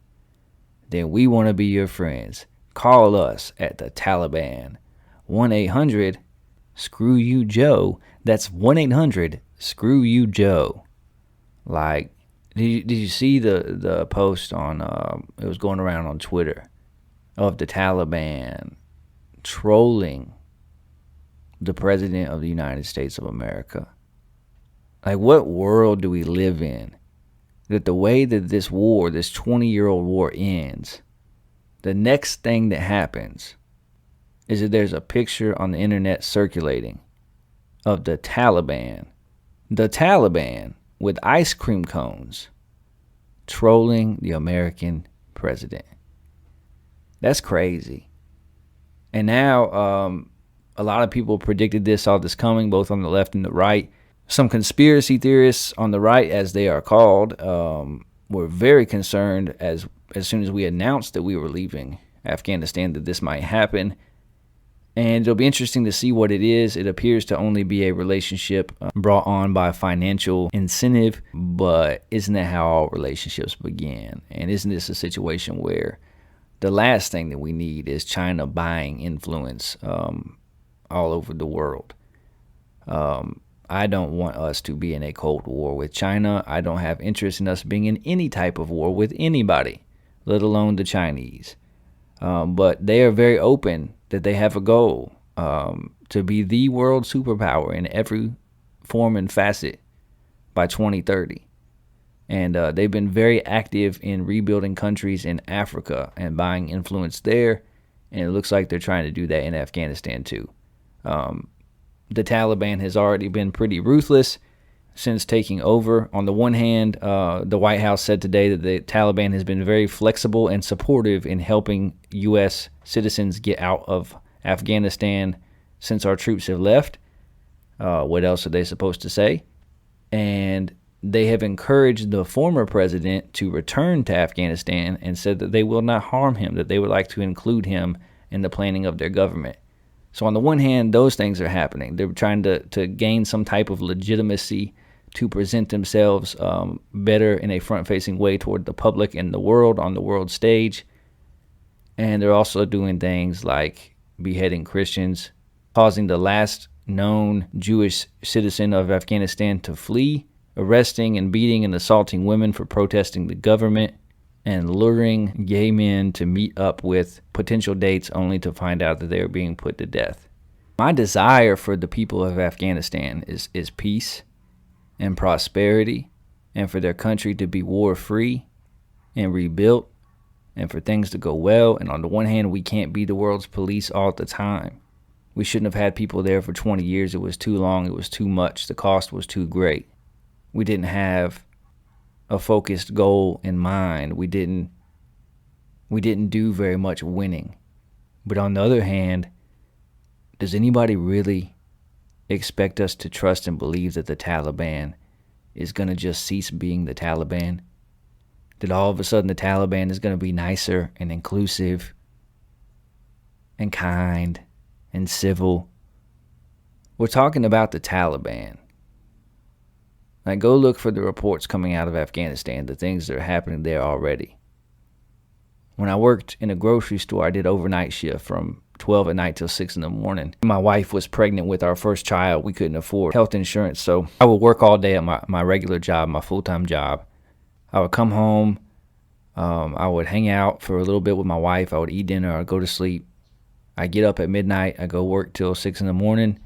Then we want to be your friends. Call us at the Taliban. 1-800-SCREW-YOU-JOE. That's 1-800-SCREW-YOU-JOE. Like, did you see the post on, it was going around on Twitter, of the Taliban trolling the President of the United States of America? Like, what world do we live in that the way that this war, this 20-year-old war ends, the next thing that happens is that there's a picture on the internet circulating of the Taliban with ice cream cones trolling the American president. That's crazy. And now a lot of people predicted this, saw this coming, both on the left and the right. Some conspiracy theorists on the right, as they are called, were very concerned as soon as we announced that we were leaving Afghanistan that this might happen. And it'll be interesting to see what it is. It appears to only be a relationship brought on by financial incentive, but isn't that how all relationships begin? And isn't this a situation where the last thing that we need is China buying influence all over the world? I don't want us to be in a Cold War with China. I don't have interest in us being in any type of war with anybody, let alone the Chinese. But they are very open that they have a goal to be the world superpower in every form and facet by 2030. And they've been very active in rebuilding countries in Africa and buying influence there. And it looks like they're trying to do that in Afghanistan too. The Taliban has already been pretty ruthless since taking over. On the one hand, the White House said today that the Taliban has been very flexible and supportive in helping U.S. citizens get out of Afghanistan since our troops have left. What else are they supposed to say? And they have encouraged the former president to return to Afghanistan and said that they will not harm him, that they would like to include him in the planning of their government. So on the one hand, those things are happening. They're trying to gain some type of legitimacy to present themselves better in a front-facing way toward the public and the world on the world stage. And they're also doing things like beheading Christians, causing the last known Jewish citizen of Afghanistan to flee, arresting and beating and assaulting women for protesting the government, and luring gay men to meet up with potential dates only to find out that they are being put to death. My desire for the people of Afghanistan is peace and prosperity, and for their country to be war-free and rebuilt, and for things to go well. And on the one hand, we can't be the world's police all the time. We shouldn't have had people there for 20 years. It was too long. It was too much. The cost was too great. We didn't have a focused goal in mind. We didn't do very much winning. But on the other hand, does anybody really expect us to trust and believe that the Taliban is going to just cease being the Taliban? That all of a sudden the Taliban is going to be nicer and inclusive and kind and civil? We're talking about the Taliban. Like, go look for the reports coming out of Afghanistan, the things that are happening there already. When I worked in a grocery store, I did overnight shift from 12 at night till 6 in the morning. My wife was pregnant with our first child. We couldn't afford health insurance, so I would work all day at my regular job, my full-time job. I would come home. I would hang out for a little bit with my wife. I would eat dinner. I'd go to sleep. I'd get up at midnight. I'd go work till 6 in the morning.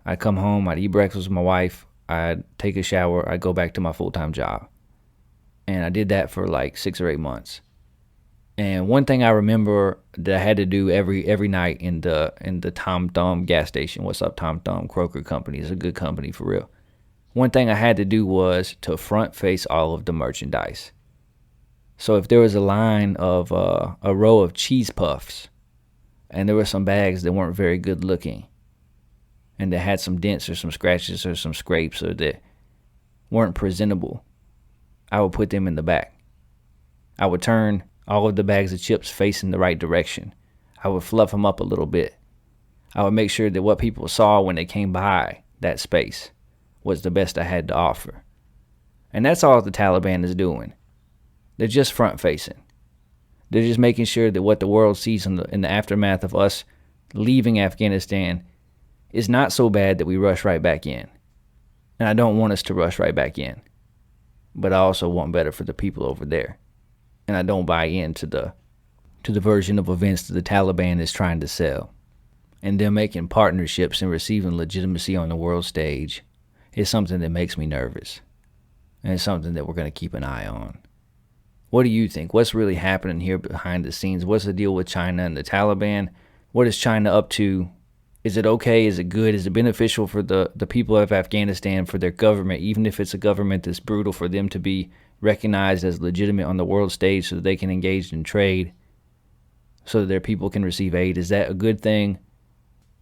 I'd come home. I'd eat breakfast with my wife. I'd take a shower. I'd go back to my full-time job. And I did that for like 6 or 8 months. And one thing I remember that I had to do every night in the Tom Thumb gas station. What's up, Tom Thumb? Kroger Company. It's a good company for real. One thing I had to do was to front face all of the merchandise. So if there was a line of a row of cheese puffs, and there were some bags that weren't very good looking, and that had some dents or some scratches or some scrapes or that weren't presentable, I would put them in the back. I would turn all of the bags of chips facing the right direction. I would fluff them up a little bit. I would make sure that what people saw when they came by that space was the best I had to offer. And that's all the Taliban is doing. They're just front-facing. They're just making sure that what the world sees in the aftermath of us leaving Afghanistan is not so bad that we rush right back in. And I don't want us to rush right back in. But I also want better for the people over there. And I don't buy into the version of events that the Taliban is trying to sell. And them making partnerships and receiving legitimacy on the world stage is something that makes me nervous. And it's something that we're going to keep an eye on. What do you think? What's really happening here behind the scenes? What's the deal with China and the Taliban? What is China up to? Is it okay? Is it good? Is it beneficial for the people of Afghanistan, for their government, even if it's a government that's brutal, for them to be recognized as legitimate on the world stage so that they can engage in trade, so that their people can receive aid? Is that a good thing?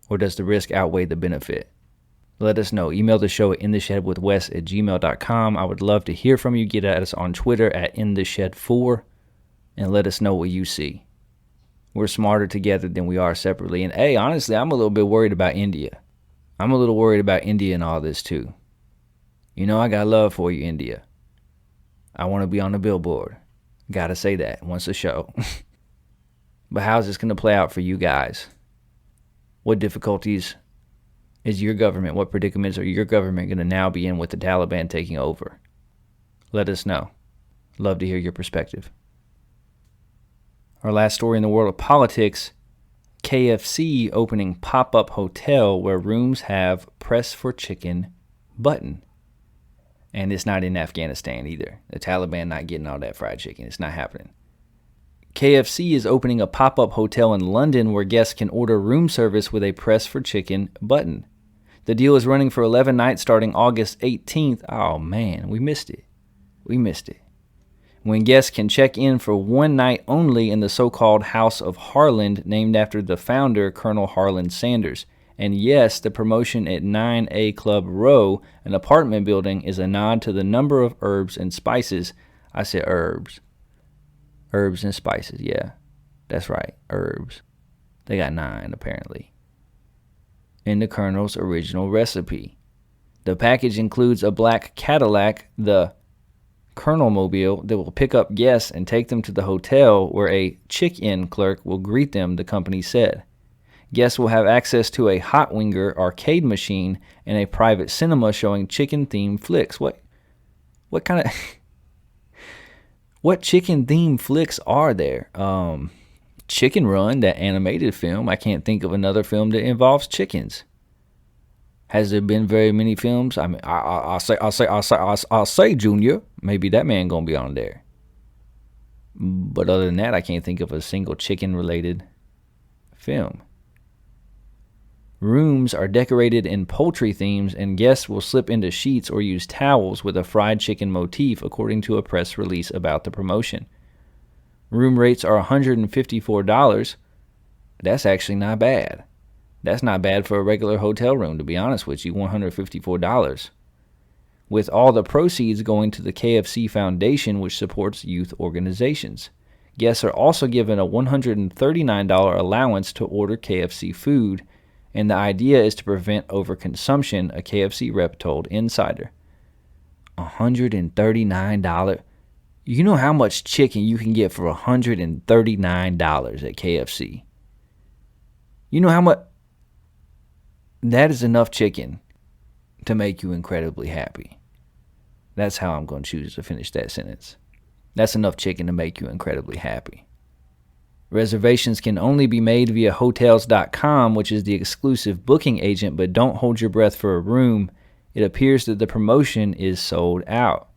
Or does the risk outweigh the benefit? Let us know. Email the show at intheshedwithwes@gmail.com. I would love to hear from you. Get at us on Twitter at intheshed4 and let us know what you see. We're smarter together than we are separately. And hey, honestly, I'm a little bit worried about India. I'm a little worried about India and all this too. You know, I got love for you, India. I want to be on the billboard. Gotta say that once a show. But how's this going to play out for you guys? What difficulties is your government, what predicaments are your government going to now be in with the Taliban taking over? Let us know. Love to hear your perspective. Our last story in the world of politics, KFC opening pop-up hotel where rooms have press for chicken button. And it's not in Afghanistan either. The Taliban not getting all that fried chicken. It's not happening. KFC is opening a pop-up hotel in London where guests can order room service with a press for chicken button. The deal is running for 11 nights starting August 18th. Oh man, we missed it. When guests can check in for one night only in the so-called House of Harland, named after the founder, Colonel Harland Sanders. And yes, the promotion at 9A Club Row, an apartment building, is a nod to the number of herbs and spices. I said herbs. Herbs and spices, yeah. That's right, herbs. They got 9, apparently. In the Colonel's original recipe. The package includes a black Cadillac, the Colonel Mobile, that will pick up guests and take them to the hotel where a check-in clerk will greet them, the company said. Guests will have access to a Hot Winger arcade machine and a private cinema showing chicken-themed flicks. What kind of... What chicken-themed flicks are there? Chicken Run, that animated film. I can't think of another film that involves chickens. Has there been very many films? I mean, I'll say, Junior. Maybe that man gonna be on there. But other than that, I can't think of a single chicken-related film. Rooms are decorated in poultry themes, and guests will slip into sheets or use towels with a fried chicken motif, according to a press release about the promotion. Room rates are $154. That's actually not bad. That's not bad for a regular hotel room, to be honest with you, $154. With all the proceeds going to the KFC Foundation, which supports youth organizations. Guests are also given a $139 allowance to order KFC food, and the idea is to prevent overconsumption, a KFC rep told Insider. $139. You know how much chicken you can get for $139 at KFC? You know how much? That is enough chicken to make you incredibly happy. That's how I'm going to choose to finish that sentence. That's enough chicken to make you incredibly happy. Reservations can only be made via Hotels.com, which is the exclusive booking agent, but don't hold your breath for a room. It appears that the promotion is sold out.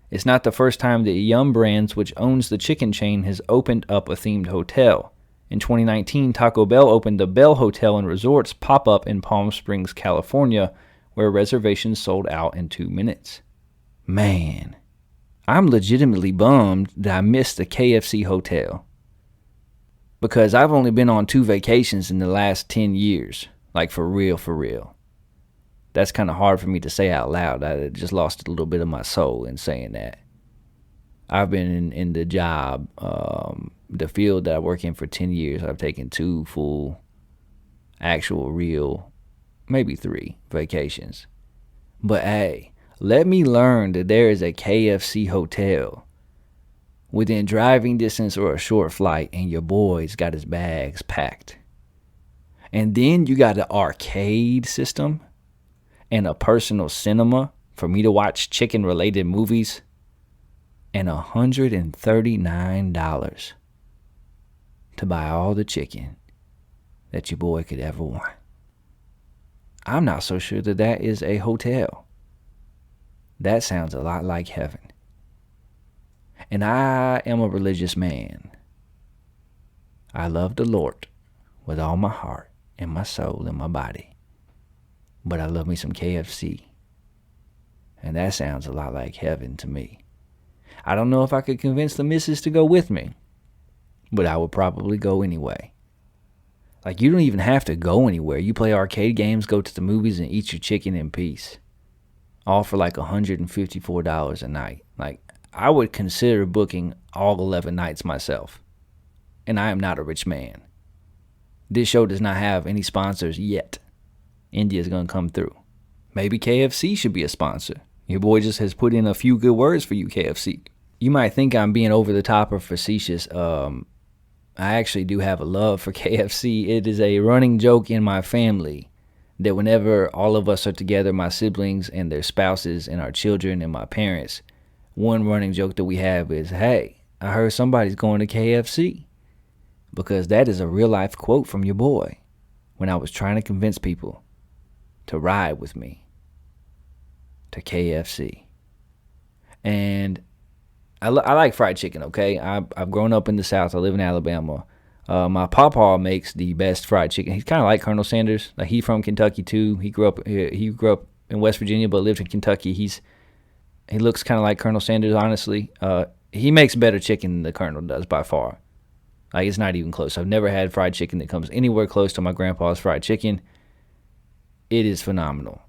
It's not the first time that Yum Brands, which owns the chicken chain, has opened up a themed hotel. In 2019, Taco Bell opened the Bell Hotel and Resorts pop-up in Palm Springs, California, where reservations sold out in 2 minutes. Man, I'm legitimately bummed that I missed the KFC Hotel. Because I've only been on 2 vacations in the last 10 years. Like, for real. That's kind of hard for me to say out loud. I just lost a little bit of my soul in saying that. I've been in the job, the field that I work in for 10 years. I've taken 2 full, actual, real, maybe 3 vacations. But hey, let me learn that there is a KFC hotel within driving distance or a short flight, and your boy's got his bags packed. And then you got an arcade system and a personal cinema for me to watch chicken-related movies, and $139 to buy all the chicken that your boy could ever want. I'm not so sure that that is a hotel. That sounds a lot like heaven. And I am a religious man. I love the Lord with all my heart and my soul and my body. But I love me some KFC. And that sounds a lot like heaven to me. I don't know if I could convince the missus to go with me, but I would probably go anyway. Like, you don't even have to go anywhere. You play arcade games, go to the movies, and eat your chicken in peace. All for like $154 a night. Like, I would consider booking all 11 nights myself. And I am not a rich man. This show does not have any sponsors yet. India's going to come through. Maybe KFC should be a sponsor. Your boy just has put in a few good words for you, KFC. You might think I'm being over the top or facetious. I actually do have a love for KFC. It is a running joke in my family that whenever all of us are together, my siblings and their spouses and our children and my parents, one running joke that we have is, hey, I heard somebody's going to KFC. Because that is a real life quote from your boy when I was trying to convince people to ride with me to KFC. And I like fried chicken, okay? I've grown up in the South. I live in Alabama. My pawpaw makes the best fried chicken. He's kind of like Colonel Sanders. Like, he's from Kentucky too. He grew up in West Virginia but lived in Kentucky. He looks kind of like Colonel Sanders, honestly. He makes better chicken than the Colonel does by far. Like, it's not even close. I've never had fried chicken that comes anywhere close to my grandpa's fried chicken. It is phenomenal.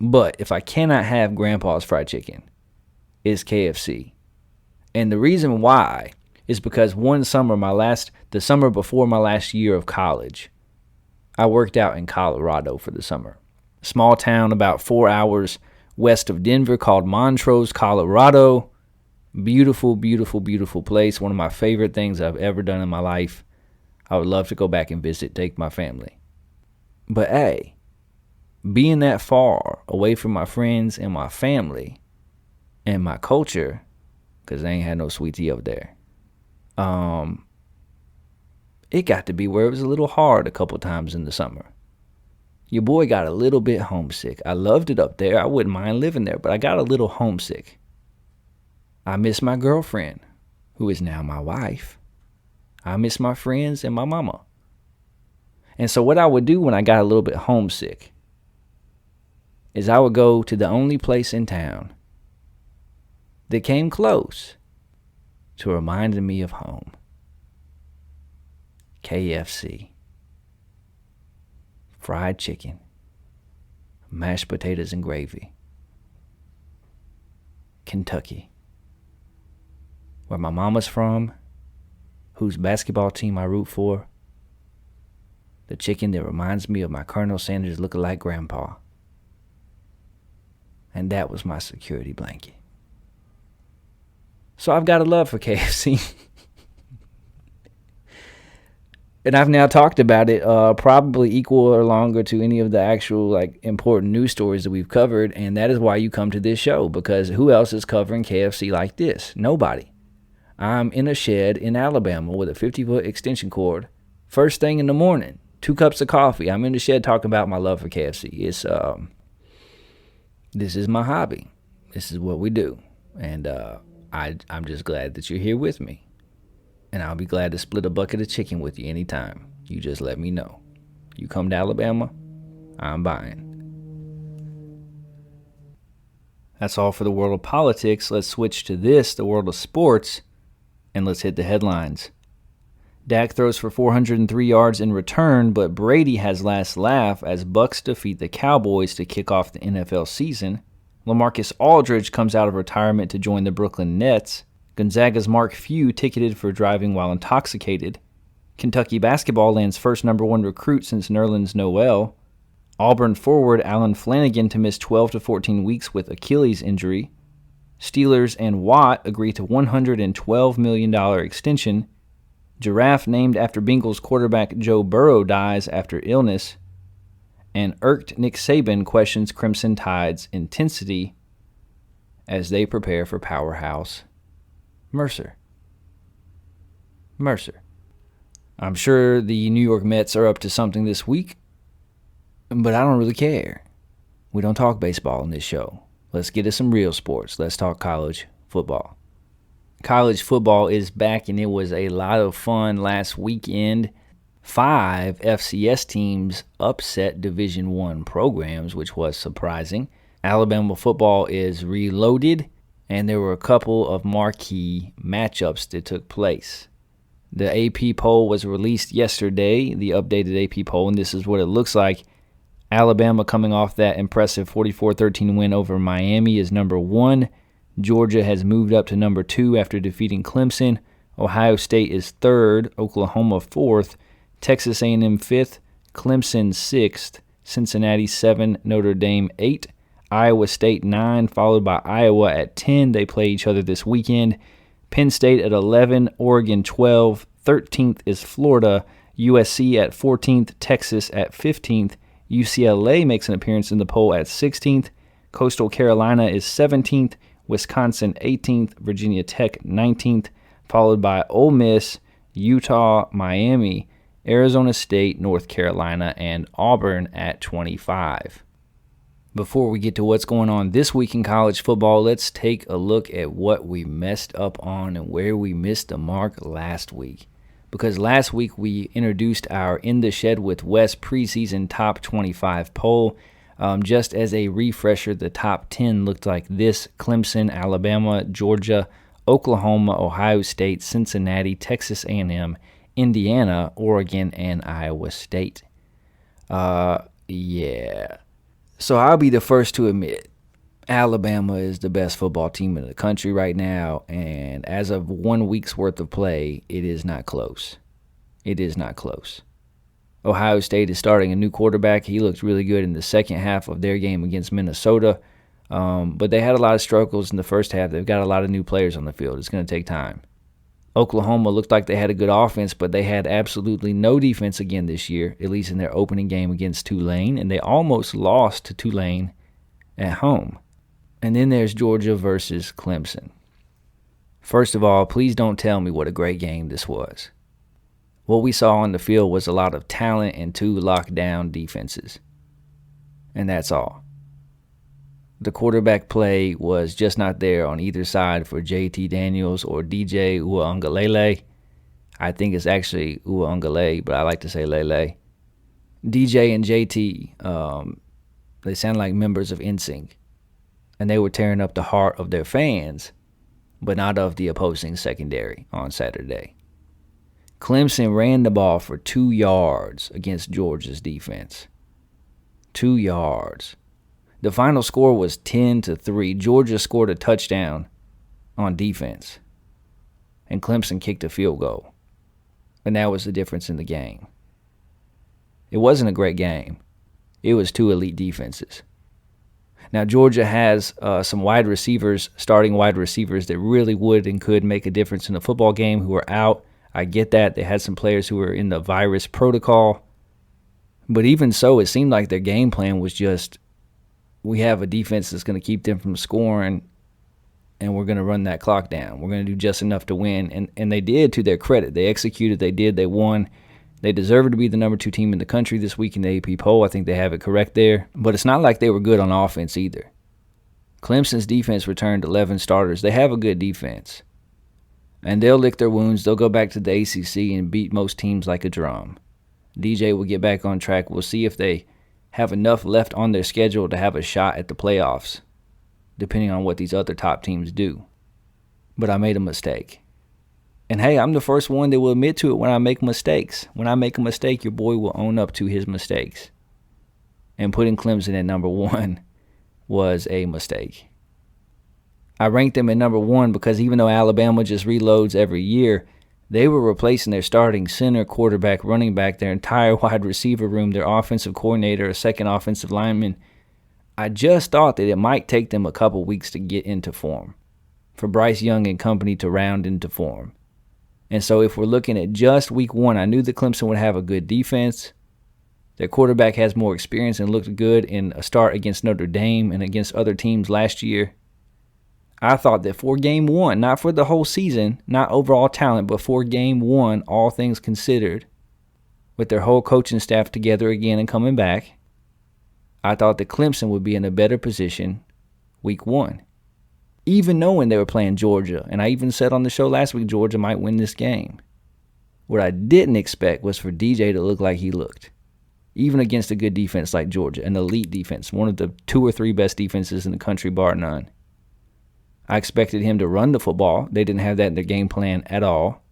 But if I cannot have grandpa's fried chicken, it's KFC. And the reason why is because one summer, the summer before my last year of college, I worked out in Colorado for the summer. Small town about 4 hours west of Denver called Montrose, Colorado. Beautiful, beautiful, beautiful place. One of my favorite things I've ever done in my life. I would love to go back and visit, take my family. But hey, being that far away from my friends and my family and my culture, because they ain't had no sweet tea up there, it got to be where it was a little hard a couple times in the summer. Your boy got a little bit homesick. I loved it up there. I wouldn't mind living there, but I got a little homesick. I miss my girlfriend, who is now my wife. I miss my friends and my mama. And so what I would do when I got a little bit homesick is I would go to the only place in town that came close to reminding me of home. KFC. Fried chicken. Mashed potatoes and gravy. Kentucky. Where my mama's from, whose basketball team I root for. The chicken that reminds me of my Colonel Sanders lookalike grandpa. And that was my security blanket. So I've got a love for KFC. And I've now talked about it probably equal or longer to any of the actual like important news stories that we've covered. And that is why you come to this show, because who else is covering KFC like this? Nobody. I'm in a shed in Alabama with a 50-foot extension cord. First thing in the morning, 2 cups of coffee. I'm in the shed talking about my love for KFC. This is my hobby. This is what we do. And I'm just glad that you're here with me. And I'll be glad to split a bucket of chicken with you anytime. You just let me know. You come to Alabama, I'm buying. That's all for the world of politics. Let's switch to this, the world of sports, and let's hit the headlines. Dak throws for 403 yards in return, but Brady has last laugh as Bucks defeat the Cowboys to kick off the NFL season. LaMarcus Aldridge comes out of retirement to join the Brooklyn Nets. Gonzaga's Mark Few ticketed for driving while intoxicated. Kentucky basketball lands first number 1 recruit since Nerlens Noel. Auburn forward Alan Flanagan to miss 12 to 14 weeks with Achilles injury. Steelers and Watt agree to $112 million extension. Giraffe named after Bengals quarterback Joe Burrow dies after illness. And irked Nick Saban questions Crimson Tide's intensity as they prepare for powerhouse Mercer. I'm sure the New York Mets are up to something this week, but I don't really care. We don't talk baseball on this show. Let's get to some real sports. Let's talk college football. College football is back, and it was a lot of fun last weekend. 5 FCS teams upset Division I programs, which was surprising. Alabama football is reloaded, and there were a couple of marquee matchups that took place. The AP poll was released yesterday, the updated AP poll, and this is what it looks like. Alabama, coming off that impressive 44-13 win over Miami, is number 1. Georgia has moved up to number 2 after defeating Clemson. Ohio State is 3rd, Oklahoma 4th, Texas A&M 5th, Clemson 6th, Cincinnati 7, Notre Dame 8, Iowa State 9, followed by Iowa at 10. They play each other this weekend. Penn State at 11, Oregon 12, 13th is Florida, USC at 14th, Texas at 15th, UCLA makes an appearance in the poll at 16th, Coastal Carolina is 17th, Wisconsin 18th, Virginia Tech 19th, followed by Ole Miss, Utah, Miami, Arizona State, North Carolina, and Auburn at 25. Before we get to what's going on this week in college football, let's take a look at what we messed up on and where we missed the mark last week. Because last week we introduced our In the Shed with Wes preseason top 25 poll. Just as a refresher, the top 10 looked like this: Clemson, Alabama, Georgia, Oklahoma, Ohio State, Cincinnati, Texas A&M, Indiana, Oregon, and Iowa State. Yeah. So I'll be the first to admit, Alabama is the best football team in the country right now, and as of 1 week's worth of play, it is not close. It is not close. Ohio State is starting a new quarterback. He looked really good in the second half of their game against Minnesota, but they had a lot of struggles in the first half. They've got a lot of new players on the field. It's going to take time. Oklahoma looked like they had a good offense, but they had absolutely no defense again this year, at least in their opening game against Tulane, and they almost lost to Tulane at home. And then there's Georgia versus Clemson. First of all, please don't tell me what a great game this was. What we saw on the field was a lot of talent and 2 lockdown defenses. And that's all. The quarterback play was just not there on either side for JT Daniels or DJ Uiagalelei. I think it's actually Uiagalelei, but I like to say Lele. DJ and JT, they sound like members of NSYNC. And they were tearing up the heart of their fans, but not of the opposing secondary on Saturday. Clemson ran the ball for 2 yards against Georgia's defense. 2 yards. The final score was 10-3. Georgia scored a touchdown on defense, and Clemson kicked a field goal. And that was the difference in the game. It wasn't a great game. It was 2 elite defenses. Now, Georgia has some wide receivers, starting wide receivers, that really would and could make a difference in the football game who are out. I get that. They had some players who were in the virus protocol. But even so, it seemed like their game plan was just, we have a defense that's going to keep them from scoring, and we're going to run that clock down. We're going to do just enough to win. And they did, to their credit. They executed. They did. They won. They deserve to be the number 2 team in the country this week in the AP poll. I think they have it correct there. But it's not like they were good on offense either. Clemson's defense returned 11 starters. They have a good defense. And they'll lick their wounds. They'll go back to the ACC and beat most teams like a drum. DJ will get back on track. We'll see if they have enough left on their schedule to have a shot at the playoffs, depending on what these other top teams do. But I made a mistake. And hey, I'm the first one that will admit to it when I make mistakes. When I make a mistake, your boy will own up to his mistakes. And putting Clemson at number 1 was a mistake. I ranked them at number 1 because even though Alabama just reloads every year, they were replacing their starting center, quarterback, running back, their entire wide receiver room, their offensive coordinator, a second offensive lineman. I just thought that it might take them a couple weeks to get into form, for Bryce Young and company to round into form. And so if we're looking at just week 1, I knew that Clemson would have a good defense. Their quarterback has more experience and looked good in a start against Notre Dame and against other teams last year. I thought that for game 1, not for the whole season, not overall talent, but for game 1, all things considered, with their whole coaching staff together again and coming back, I thought that Clemson would be in a better position week 1. Even knowing they were playing Georgia, and I even said on the show last week Georgia might win this game. What I didn't expect was for DJ to look like he looked, even against a good defense like Georgia, an elite defense, one of the 2 or 3 best defenses in the country, bar none. I expected him to run the football. They didn't have that in their game plan at all.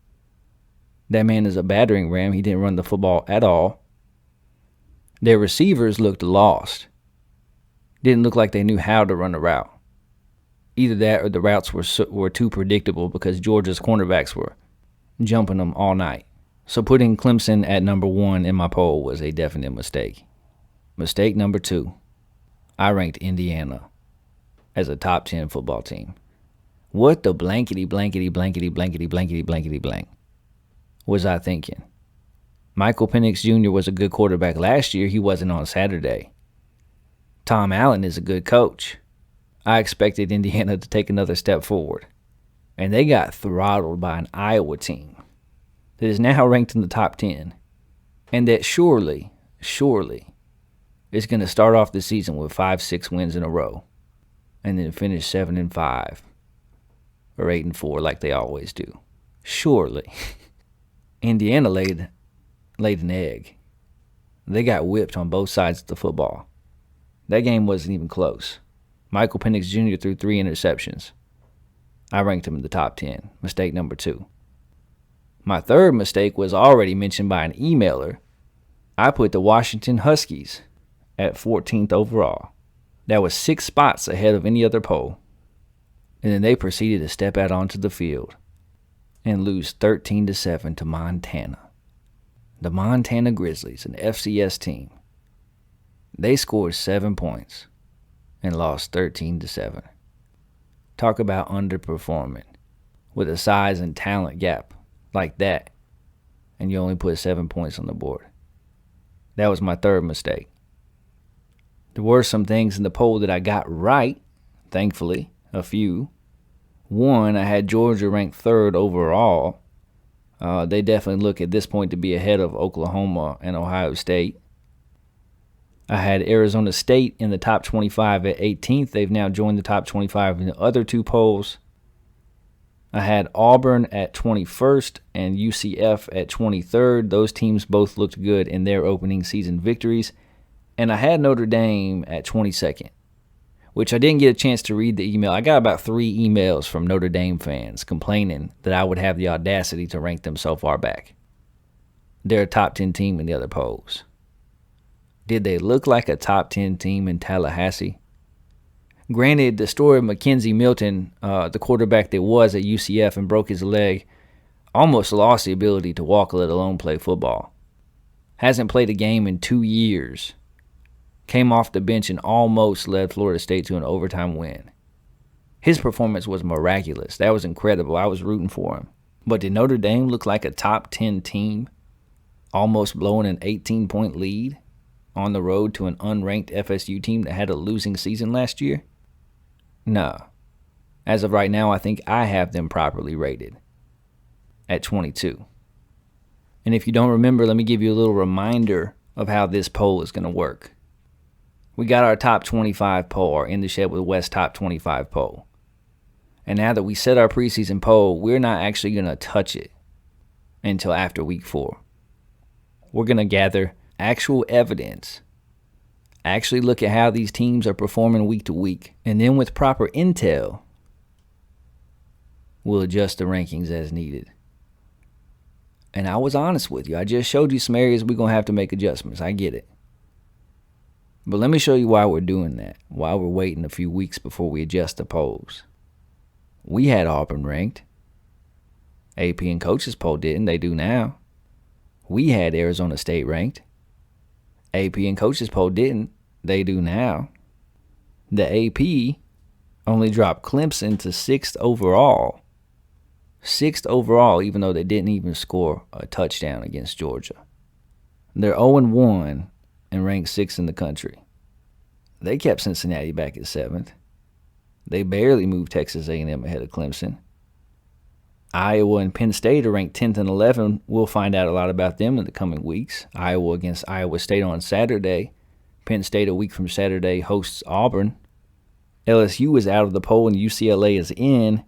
That man is a battering ram. He didn't run the football at all. Their receivers looked lost. Didn't look like they knew how to run a route. Either that or the routes were too predictable because Georgia's cornerbacks were jumping them all night. So putting Clemson at number 1 in my poll was a definite mistake. Mistake number 2, I ranked Indiana as a top 10 football team. What the blankety blank was I thinking? Michael Penix Jr. was a good quarterback last year. He wasn't on Saturday. Tom Allen is a good coach. I expected Indiana to take another step forward. And they got throttled by an Iowa team that is now ranked in the top 10. And that surely is going to start off the season with 5-6 wins in a row. And then finish 7-5 or 8-4 like they always do. Surely. Indiana laid an egg. They got whipped on both sides of the football. That game wasn't even close. Michael Penix Jr. threw 3 interceptions. I ranked him in the top 10. Mistake number 2. My third mistake was already mentioned by an emailer. I put the Washington Huskies at 14th overall. That was 6 spots ahead of any other poll. And then they proceeded to step out onto the field and lose 13-7 to Montana. The Montana Grizzlies, an FCS team. They scored 7 points and lost 13-7. Talk about underperforming with a size and talent gap like that, and you only put 7 points on the board. That was my third mistake. There were some things in the poll that I got right, thankfully, a few. One, I had Georgia ranked 3rd overall. They definitely look at this point to be ahead of Oklahoma and Ohio State. I had Arizona State in the top 25 at 18th. They've now joined the top 25 in the other 2 polls. I had Auburn at 21st and UCF at 23rd. Those teams both looked good in their opening season victories. And I had Notre Dame at 22nd, which I didn't get a chance to read the email. I got about 3 emails from Notre Dame fans complaining that I would have the audacity to rank them so far back. They're a top 10 team in the other polls. Did they look like a top 10 team in Tallahassee? Granted, the story of Mackenzie Milton, the quarterback that was at UCF and broke his leg, almost lost the ability to walk, let alone play football. Hasn't played a game in 2 years. Came off the bench and almost led Florida State to an overtime win. His performance was miraculous. That was incredible. I was rooting for him. But did Notre Dame look like a top 10 team, almost blowing an 18-point lead on the road to an unranked FSU team that had a losing season last year? No. As of right now, I think I have them properly rated at 22. And if you don't remember, let me give you a little reminder of how this poll is going to work. We got our top 25 poll, our In the Shed with West top 25 poll. And now that we set our preseason poll, we're not actually going to touch it until after week 4. We're going to gather actual evidence, actually look at how these teams are performing week to week, and then with proper intel, we'll adjust the rankings as needed. And I was honest with you. I just showed you some areas we're going to have to make adjustments. I get it. But let me show you why we're doing that, why we're waiting a few weeks before we adjust the polls. We had Auburn ranked. AP and coaches poll didn't. They do now. We had Arizona State ranked. AP and coaches poll didn't. They do now. The AP only dropped Clemson to 6th overall. 6th overall, even though they didn't even score a touchdown against Georgia. They're 0-1 and ranked 6th in the country. They kept Cincinnati back at 7th. They barely moved Texas A&M ahead of Clemson. Iowa and Penn State are ranked 10th and 11th. We'll find out a lot about them in the coming weeks. Iowa against Iowa State on Saturday. Penn State a week from Saturday hosts Auburn. LSU is out of the poll and UCLA is in.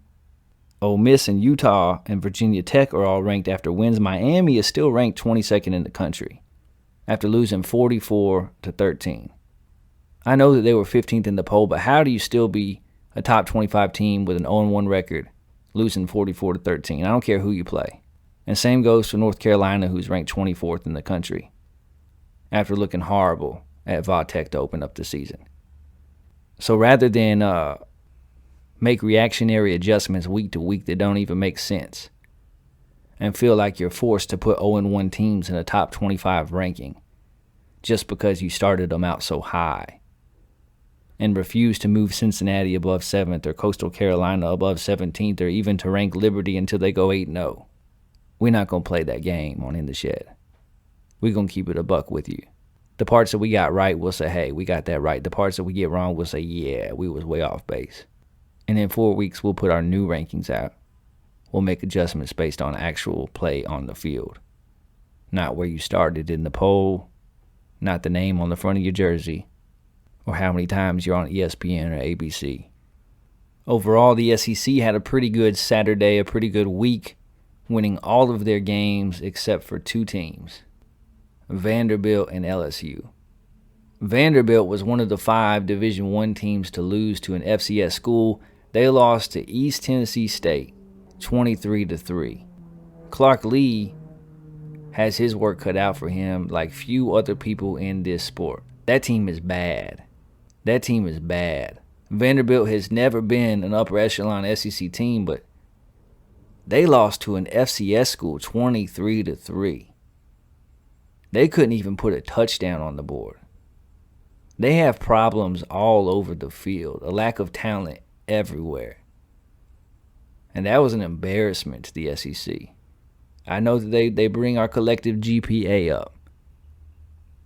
Ole Miss and Utah and Virginia Tech are all ranked after wins. Miami is still ranked 22nd in the country after losing 44-13. I know that they were 15th in the poll, but how do you still be a top 25 team with an 0-1 record, losing 44-13? I don't care who you play. And same goes for North Carolina, who's ranked 24th in the country after looking horrible at Va-Tech to open up the season. So rather than make reactionary adjustments week to week that don't even make sense and feel like you're forced to put 0-1 teams in a top 25 ranking just because you started them out so high, and refuse to move Cincinnati above 7th or Coastal Carolina above 17th or even to rank Liberty until they go 8-0. We're not going to play that game on In the Shed. We're going to keep it a buck with you. The parts that we got right, we'll say, hey, we got that right. The parts that we get wrong, we'll say, yeah, we was way off base. And in 4 weeks, we'll put our new rankings out. We'll make adjustments based on actual play on the field. Not where you started in the poll, not the name on the front of your jersey, or how many times you're on ESPN or ABC. Overall, the SEC had a pretty good Saturday, a pretty good week, winning all of their games except for 2 teams, Vanderbilt and LSU. Vanderbilt was one of the 5 Division I teams to lose to an FCS school. They lost to East Tennessee State, 23-3. Clark Lee has his work cut out for him like few other people in this sport. That team is bad. That team is bad. Vanderbilt has never been an upper echelon SEC team, but they lost to an FCS school 23-3. They couldn't even put a touchdown on the board. They have problems all over the field, a lack of talent everywhere. And that was an embarrassment to the SEC. I know that they bring our collective GPA up.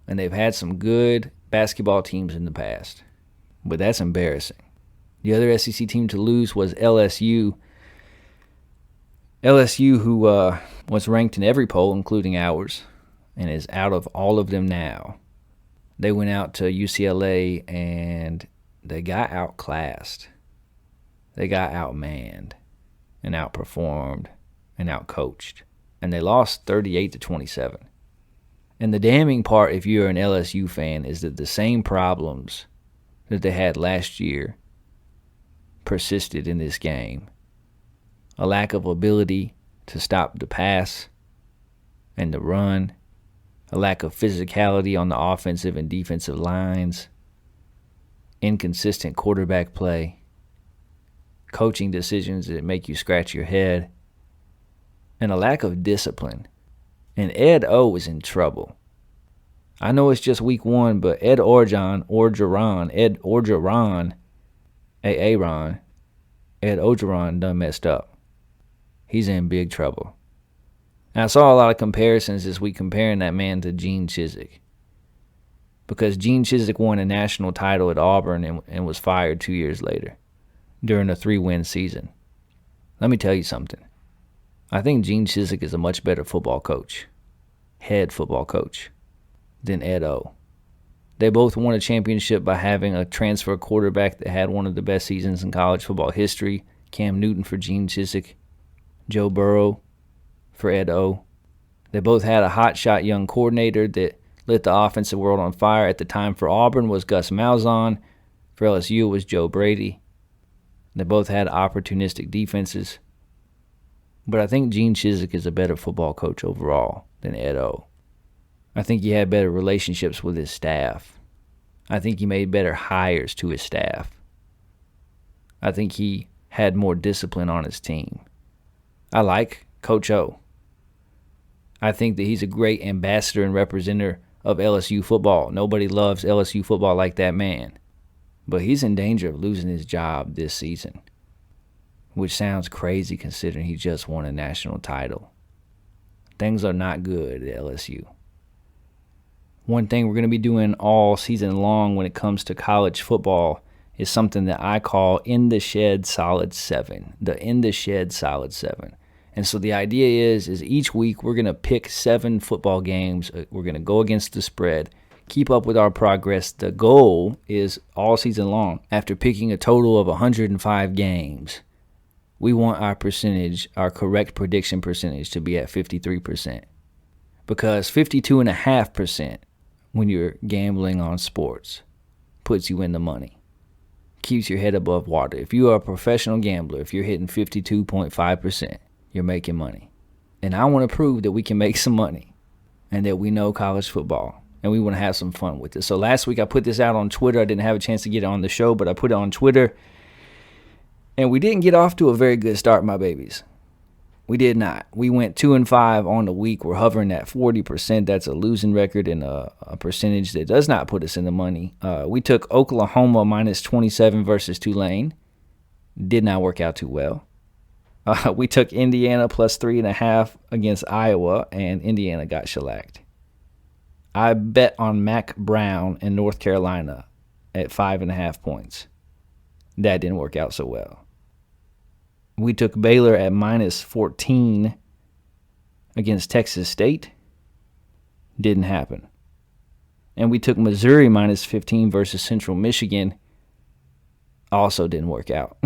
And they've had some good basketball teams in the past. But that's embarrassing. The other SEC team to lose was LSU. LSU, who was ranked in every poll, including ours, and is out of all of them now. They went out to UCLA and they got outclassed. They got outmanned and outperformed and outcoached. And they lost 38-27. And the damning part, if you're an LSU fan, is that the same problems that they had last year persisted in this game. A lack of ability to stop the pass and the run. A lack of physicality on the offensive and defensive lines. Inconsistent quarterback play. Coaching decisions that make you scratch your head. And a lack of discipline. And Ed O is in trouble. I know it's just week 1, but Ed Orgeron, Aaron, done messed up. he's in big trouble. And I saw a lot of comparisons this week comparing that man to Gene Chizik. Because Gene Chizik won a national title at Auburn and was fired 2 years later during a 3-win season. Let me tell you something. I think Gene Chizik is a much better football coach, head football coach, than Ed O. They both won a championship by having a transfer quarterback that had one of the best seasons in college football history. Cam Newton for Gene Chizik, Joe Burrow for Ed O. They both had a hotshot young coordinator that lit the offensive world on fire. At the time for Auburn was Gus Malzahn. For LSU it was Joe Brady. They both had opportunistic defenses. But I think Gene Chizik is a better football coach overall than Ed O. I think he had better relationships with his staff. I think he made better hires to his staff. I think he had more discipline on his team. I like Coach O. I think that he's a great ambassador and representative of LSU football. Nobody loves LSU football like that man. But he's in danger of losing his job this season, which sounds crazy considering he just won a national title. Things are not good at LSU. One thing we're going to be doing all season long when it comes to college football is something that I call In the Shed Solid 7. The In the Shed Solid 7. And so the idea is each week we're going to pick 7 football games. We're going to go against the spread, keep up with our progress. The goal is all season long, after picking a total of 105 games, we want our percentage, our correct prediction percentage, to be at 53%. Because 52.5% when you're gambling on sports puts you in the money, keeps your head above water. If you are a professional gambler, if you're hitting 52.5%, you're making money. And I want to prove that we can make some money and that we know college football and we want to have some fun with it. So last week I put this out on Twitter. I didn't have a chance to get it on the show, but I put it on Twitter. And we didn't get off to a very good start, my babies. We did not. We went 2-5 on the week. We're hovering at 40%. That's a losing record and a percentage that does not put us in the money. We took Oklahoma minus 27 versus Tulane. Did not work out too well. We took Indiana plus 3.5 against Iowa, and Indiana got shellacked. I bet on Mac Brown in North Carolina at 5.5 points. That didn't work out so well. We took Baylor at minus 14 against Texas State. Didn't happen. And we took Missouri minus 15 versus Central Michigan. Also didn't work out.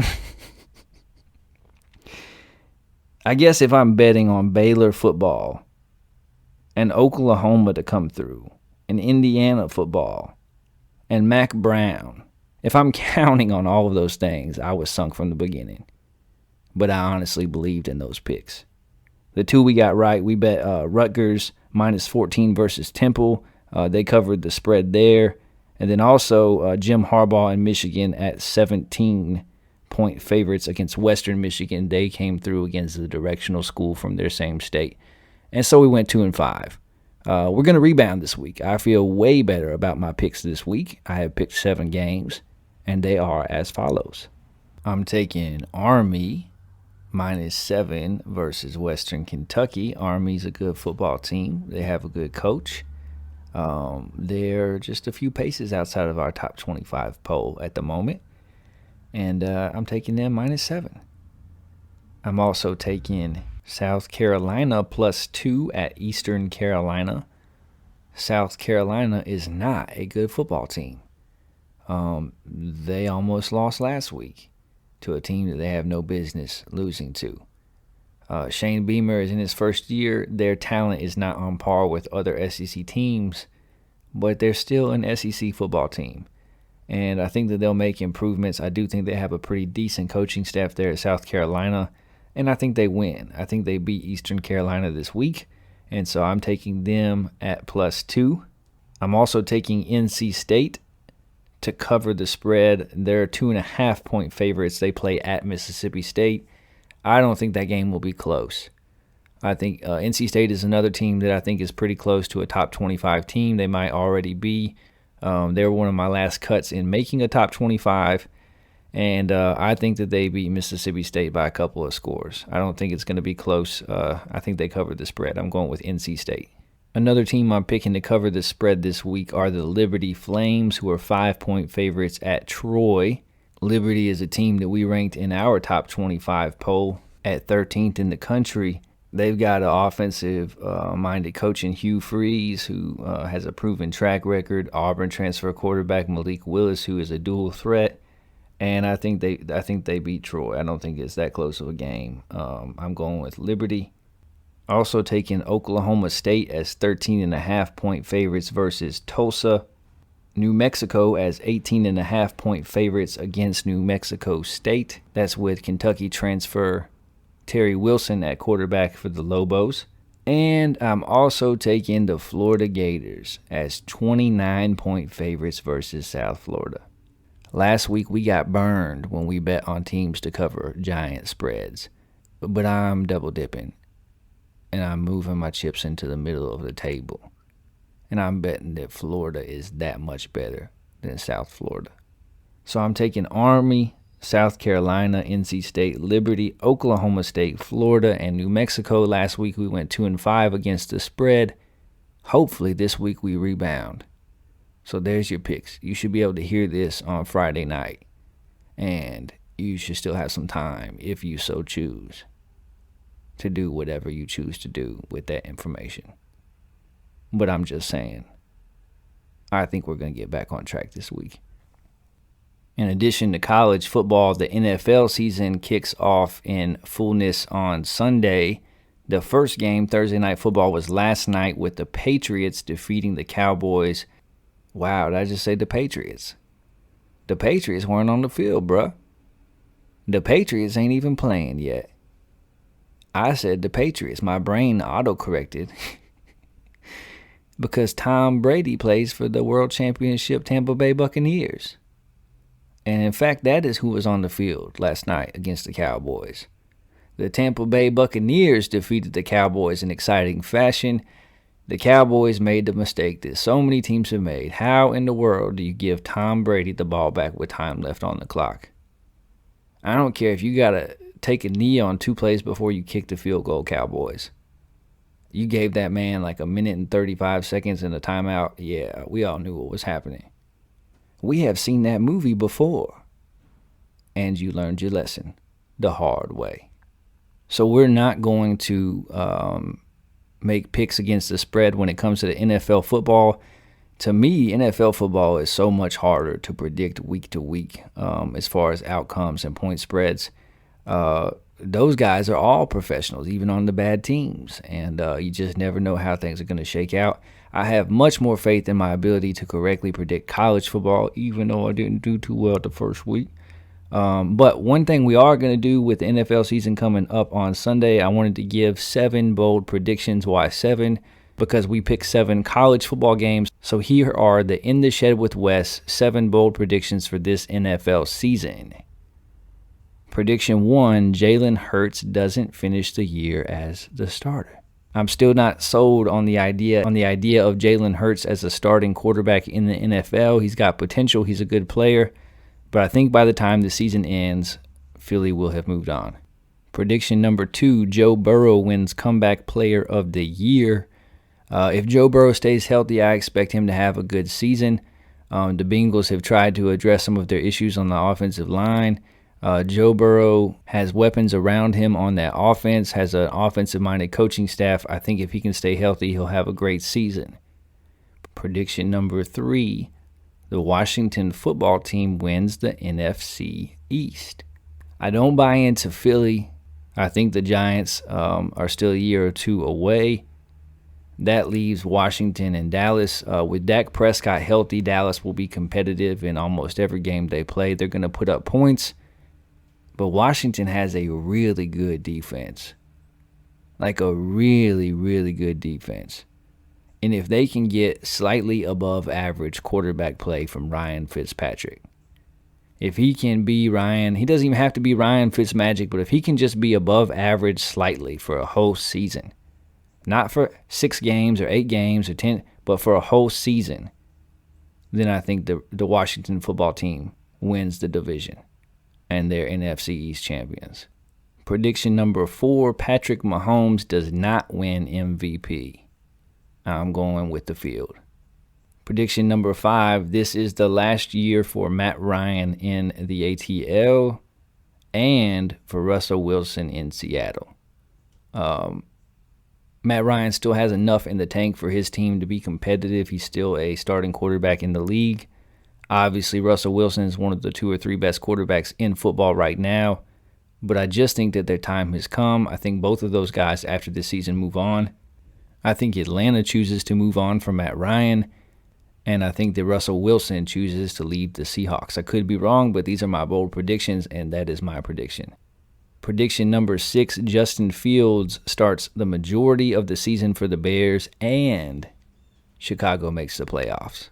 I guess if I'm betting on Baylor football and Oklahoma to come through and Indiana football and Mac Brown, if I'm counting on all of those things, I was sunk from the beginning. But I honestly believed in those picks. The two we got right, we bet Rutgers minus 14 versus Temple. They covered the spread there. And then also Jim Harbaugh and Michigan at 17-point favorites against Western Michigan. They came through against the directional school from their same state. And so we went 2-5. We're going to rebound this week. I feel way better about my picks this week. I have picked 7 games, and they are as follows. I'm taking Army minus 7 versus Western Kentucky. Army's a good football team. They have a good coach. They're just a few paces outside of our top 25 poll at the moment. And I'm taking them minus 7. I'm also taking South Carolina plus 2 at Eastern Carolina. South Carolina is not a good football team. They almost lost last week to a team that they have no business losing to. Shane Beamer is in his first year. Their talent is not on par with other SEC teams, but they're still an SEC football team. And I think that they'll make improvements. I do think they have a pretty decent coaching staff there at South Carolina, and I think they win. I think they beat Eastern Carolina this week, and so I'm taking them at plus 2. I'm also taking NC State to cover the spread. They're 2.5-point favorites. They play at Mississippi State. I don't think that game will be close. I think NC State is another team that I think is pretty close to a top 25 team. They might already be. They were one of my last cuts in making a top 25. And I think that they beat Mississippi State by a couple of scores. I don't think it's going to be close. I think they covered the spread. I'm going with NC State. Another team I'm picking to cover the spread this week are the Liberty Flames, who are 5-point favorites at Troy. Liberty is a team that we ranked in our top 25 poll at 13th in the country. They've got an offensive-minded coach in Hugh Freeze, who has a proven track record. Auburn transfer quarterback Malik Willis, who is a dual threat. And I think they beat Troy. I don't think it's that close of a game. I'm going with Liberty. Also taking Oklahoma State as 13.5-point favorites versus Tulsa. New Mexico as 18.5-point favorites against New Mexico State. That's with Kentucky transfer Terry Wilson at quarterback for the Lobos. And I'm also taking the Florida Gators as 29-point favorites versus South Florida. Last week we got burned when we bet on teams to cover giant spreads. But I'm double dipping. And I'm moving my chips into the middle of the table. And I'm betting that Florida is that much better than South Florida. So I'm taking Army, South Carolina, NC State, Liberty, Oklahoma State, Florida, and New Mexico. Last week we went 2-5 against the spread. Hopefully this week we rebound. So there's your picks. You should be able to hear this on Friday night. And you should still have some time, if you so choose, to do whatever you choose to do with that information. But I'm just saying, I think we're going to get back on track this week. In addition to college football, the NFL season kicks off in fullness on Sunday. The first game, Thursday Night Football, was last night with the Patriots defeating the Cowboys. Wow, did I just say the Patriots? The Patriots weren't on the field, bruh. The Patriots ain't even playing yet. I said the Patriots. My brain auto-corrected. Because Tom Brady plays for the World Championship Tampa Bay Buccaneers. And in fact, that is who was on the field last night against the Cowboys. The Tampa Bay Buccaneers defeated the Cowboys in exciting fashion. The Cowboys made the mistake that so many teams have made. How in the world do you give Tom Brady the ball back with time left on the clock? I don't care if you got to take a knee on 2 plays before you kick the field goal, Cowboys. You gave that man like 1 minute and 35 seconds in a timeout. Yeah, we all knew what was happening. We have seen that movie before. And you learned your lesson the hard way. So we're not going to make picks against the spread when it comes to the NFL football. To me, NFL football is so much harder to predict week to week as far as outcomes and point spreads. Those guys are all professionals, even on the bad teams. And you just never know how things are going to shake out. I have much more faith in my ability to correctly predict college football, even though I didn't do too well the first week. But one thing we are going to do with the NFL season coming up on Sunday, I wanted to give 7 bold predictions. Why 7? Because we picked 7 college football games. So here are the In the Shed with Wes 7 bold predictions for this NFL season. Prediction 1, Jalen Hurts doesn't finish the year as the starter. I'm still not sold on the idea of Jalen Hurts as a starting quarterback in the NFL. He's got potential. He's a good player. But I think by the time the season ends, Philly will have moved on. Prediction number 2, Joe Burrow wins Comeback Player of the Year. If Joe Burrow stays healthy, I expect him to have a good season. The Bengals have tried to address some of their issues on the offensive line. Joe Burrow has weapons around him on that offense, has an offensive-minded coaching staff. I think if he can stay healthy, he'll have a great season. Prediction number 3, the Washington football team wins the NFC East. I don't buy into Philly. I think the Giants are still a year or 2 away. That leaves Washington and Dallas. With Dak Prescott healthy, Dallas will be competitive in almost every game they play. They're going to put up points. But Washington has a really good defense. Like a really, really good defense. And if they can get slightly above average quarterback play from Ryan Fitzpatrick, if he can be Ryan, he doesn't even have to be Ryan Fitzmagic, but if he can just be above average slightly for a whole season, not for 6 games or 8 games or 10, but for a whole season, then I think the Washington football team wins the division. and they're NFC East champions. Prediction number 4, Patrick Mahomes does not win MVP. I'm going with the field. Prediction number 5, this is the last year for Matt Ryan in the ATL and for Russell Wilson in Seattle. Matt Ryan still has enough in the tank for his team to be competitive. He's still a starting quarterback in the league. Obviously, Russell Wilson is one of the 2 or 3 best quarterbacks in football right now, but I just think that their time has come. I think both of those guys after this season move on. I think Atlanta chooses to move on from Matt Ryan, and I think that Russell Wilson chooses to leave the Seahawks. I could be wrong, but these are my bold predictions, and that is my prediction. Prediction number 6, Justin Fields starts the majority of the season for the Bears, and Chicago makes the playoffs.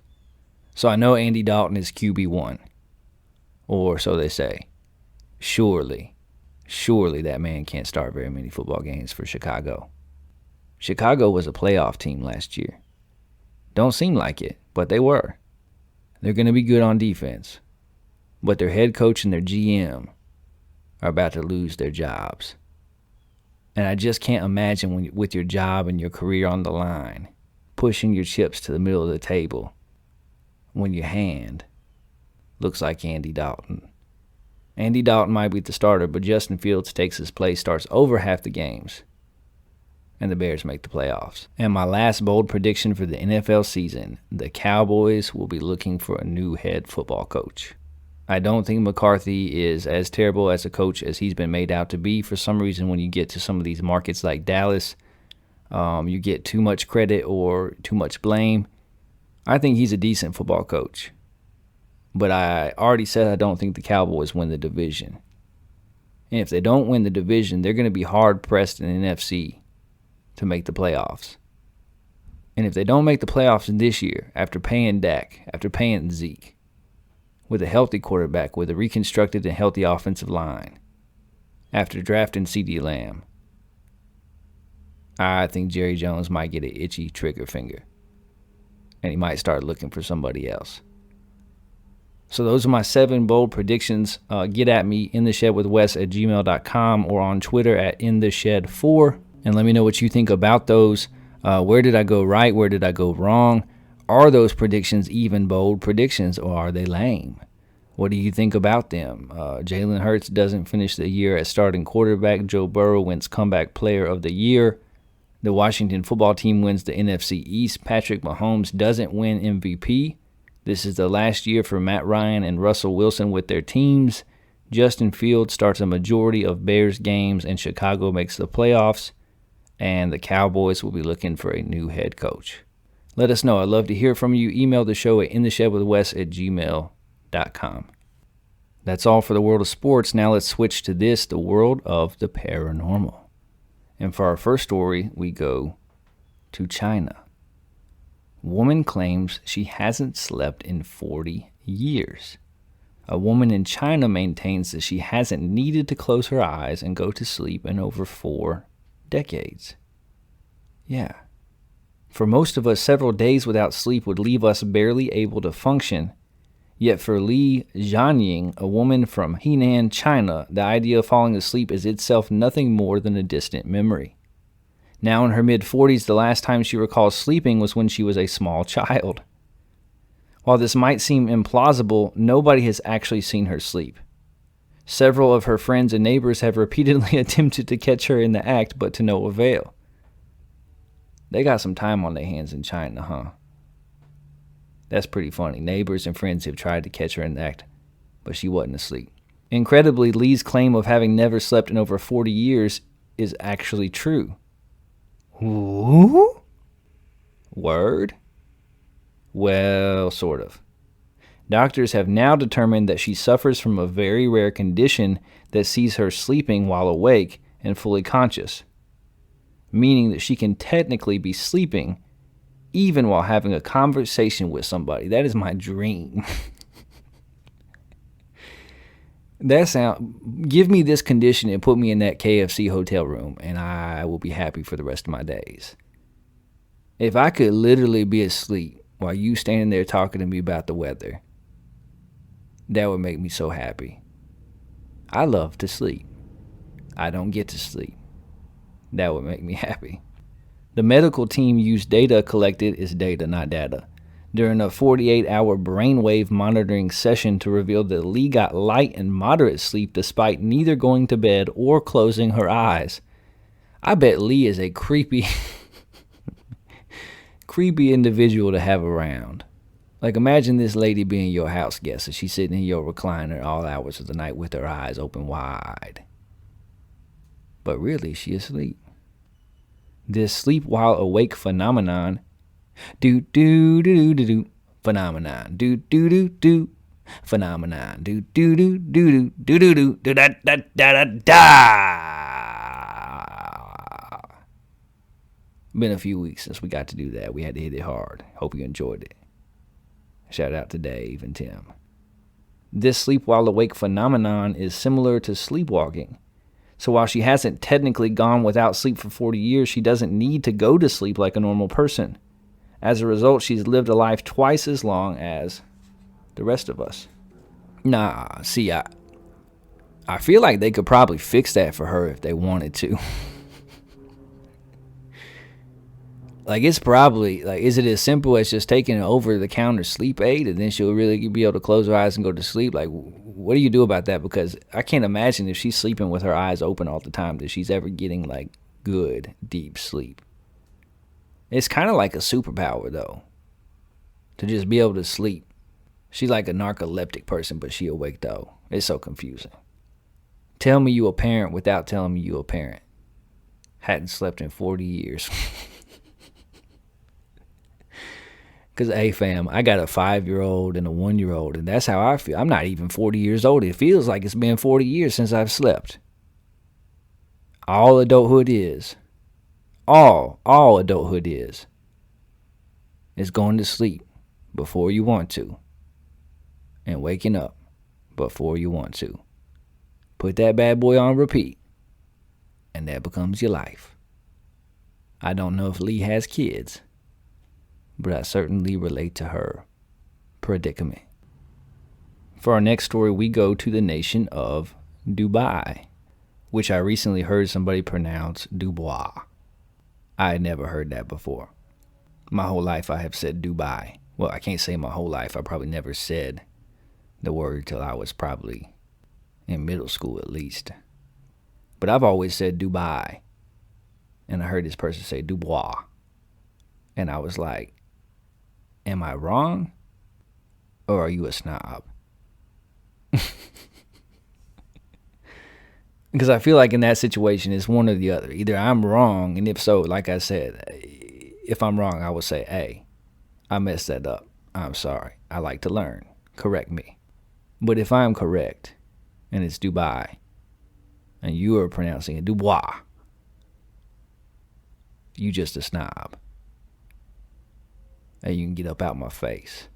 So I know Andy Dalton is QB1, or so they say. Surely that man can't start very many football games for Chicago. Chicago was a playoff team last year. Don't seem like it, but they were. They're going to be good on defense, but their head coach and their GM are about to lose their jobs. And I just can't imagine with your job and your career on the line, pushing your chips to the middle of the table when your hand looks like Andy Dalton. Andy Dalton might be the starter, but Justin Fields takes his place, starts over half the games, and the Bears make the playoffs. And my last bold prediction for the NFL season, the Cowboys will be looking for a new head football coach. I don't think McCarthy is as terrible as a coach as he's been made out to be. For some reason, when you get to some of these markets like Dallas, you get too much credit or too much blame. I think he's a decent football coach. But I already said I don't think the Cowboys win the division. And if they don't win the division, they're going to be hard-pressed in the NFC to make the playoffs. And if they don't make the playoffs this year, after paying Dak, after paying Zeke, with a healthy quarterback, with a reconstructed and healthy offensive line, after drafting CeeDee Lamb, I think Jerry Jones might get an itchy trigger finger, and he might start looking for somebody else. So those are my 7 bold predictions. Get at me, intheshedwithwes@gmail.com, or on Twitter at intheshed4, and let me know what you think about those. Where did I go right? Where did I go wrong? Are those predictions even bold predictions, or are they lame? What do you think about them? Jalen Hurts doesn't finish the year as starting quarterback. Joe Burrow wins comeback player of the year. The Washington football team wins the NFC East. Patrick Mahomes doesn't win MVP. This is the last year for Matt Ryan and Russell Wilson with their teams. Justin Fields starts a majority of Bears games, and Chicago makes the playoffs. And the Cowboys will be looking for a new head coach. Let us know. I'd love to hear from you. Email the show at intheshedwithwes@gmail.com. That's all for the world of sports. Now let's switch to this, the world of the paranormal. And for our first story, we go to China. Woman claims she hasn't slept in 40 years. A woman in China maintains that she hasn't needed to close her eyes and go to sleep in over 4 decades. Yeah. For most of us, several days without sleep would leave us barely able to function. Yet for Li Jianying, a woman from Henan, China, the idea of falling asleep is itself nothing more than a distant memory. Now in her mid-40s, the last time she recalls sleeping was when she was a small child. While this might seem implausible, nobody has actually seen her sleep. Several of her friends and neighbors have repeatedly attempted to catch her in the act, but to no avail. They got some time on their hands in China, huh? That's pretty funny. Neighbors and friends have tried to catch her in the act, but she wasn't asleep. Incredibly, Lee's claim of having never slept in over 40 years is actually true. Ooh? Word? Well, sort of. Doctors have now determined that she suffers from a very rare condition that sees her sleeping while awake and fully conscious, meaning that she can technically be sleeping even while having a conversation with somebody. That is my dream. Give me this condition and put me in that KFC hotel room, and I will be happy for the rest of my days. If I could literally be asleep while you standing there talking to me about the weather, that would make me so happy. I love to sleep. I don't get to sleep. That would make me happy. The medical team used data collected is data, not data, during a 48-hour brainwave monitoring session to reveal that Lee got light and moderate sleep despite neither going to bed or closing her eyes. I bet Lee is a creepy individual to have around. Like, imagine this lady being your house guest and she's sitting in your recliner all hours of the night with her eyes open wide. But really, she asleep. This sleep while awake phenomenon, phenomenon, phenomenon, Been a few weeks since we got to do that. We had to hit it hard. Hope you enjoyed it. Shout out to Dave and Tim. This sleep while awake phenomenon is similar to sleepwalking. So while she hasn't technically gone without sleep for 40 years, she doesn't need to go to sleep like a normal person. As a result, she's lived a life twice as long as the rest of us. Nah, see, I feel like they could probably fix that for her if they wanted to. Like, it's probably, like, is it as simple as just taking an over-the-counter sleep aid and then she'll really be able to close her eyes and go to sleep? Like, what do you do about that? Because I can't imagine if she's sleeping with her eyes open all the time that she's ever getting, like, good, deep sleep. It's kind of like a superpower, though, to just be able to sleep. She's like a narcoleptic person, but she awake, though. It's so confusing. Tell me you a parent without telling me you a parent. Hadn't slept in 40 years. Because, hey, fam, I got a 5-year-old and a 1-year-old, and that's how I feel. I'm not even 40 years old. It feels like it's been 40 years since I've slept. All adulthood is going to sleep before you want to and waking up before you want to. Put that bad boy on repeat, and that becomes your life. I don't know if Lee has kids, but I certainly relate to her predicament. For our next story, we go to the nation of Dubai, which I recently heard somebody pronounce Dubois. I had never heard that before. My whole life I have said Dubai. Well, I can't say my whole life. I probably never said the word till I was probably in middle school at least. But I've always said Dubai. And I heard this person say Dubois. And I was like, am I wrong? Or are you a snob? Because I feel like in that situation, it's one or the other. Either I'm wrong, and if so, like I said, if I'm wrong, I will say, hey, I messed that up. I'm sorry. I like to learn. Correct me. But if I'm correct, and it's Dubai, and you are pronouncing it Dubois, you just a snob. And you can get up out my face.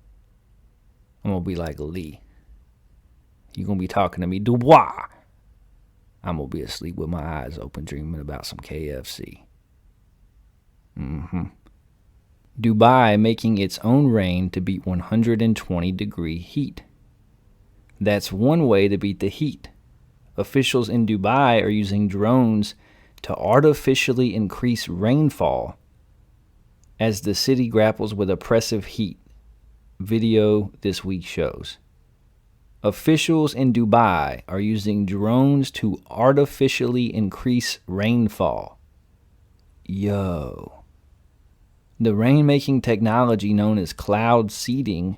I'm going to be like Lee. You're going to be talking to me, Dubois. I'm going to be asleep with my eyes open dreaming about some KFC. Dubai making its own rain to beat 120-degree heat. That's one way to beat the heat. Officials in Dubai are using drones to artificially increase rainfall as the city grapples with oppressive heat. Video this week shows. Officials in Dubai are using drones to artificially increase rainfall. Yo. The rain-making technology known as cloud seeding,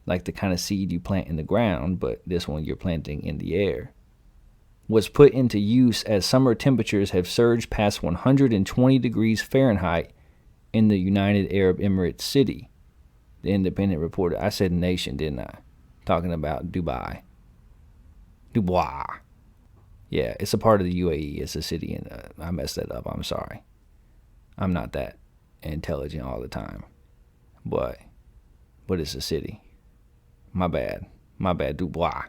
like the kind of seed you plant in the ground, but this one you're planting in the air, was put into use as summer temperatures have surged past 120 degrees Fahrenheit in the United Arab Emirates city. The Independent reported. I said nation, didn't I? Talking about Dubai. Dubois. Yeah, it's a part of the UAE. It's a city, and I messed that up. I'm sorry. I'm not that intelligent all the time. But it's a city. My bad. Dubois.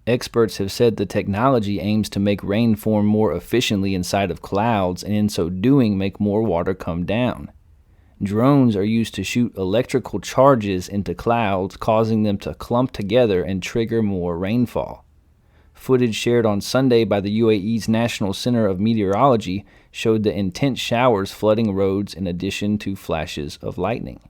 Experts have said the technology aims to make rain form more efficiently inside of clouds, and in so doing make more water come down. Drones are used to shoot electrical charges into clouds, causing them to clump together and trigger more rainfall. Footage shared on Sunday by the UAE's National Center of Meteorology showed the intense showers flooding roads in addition to flashes of lightning.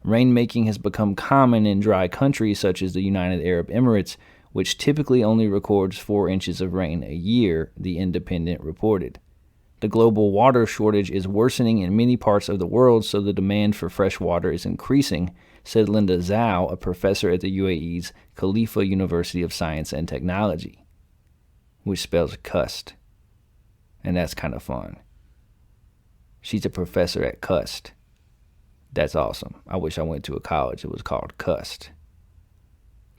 Rainmaking has become common in dry countries such as the United Arab Emirates, which typically only records 4 inches of rain a year, The Independent reported. The global water shortage is worsening in many parts of the world, so the demand for fresh water is increasing, said Linda Zhao, a professor at the UAE's Khalifa University of Science and Technology, which spells cust, and that's kind of fun. She's a professor at Cust. That's awesome. I wish I went to a college that was called Cust.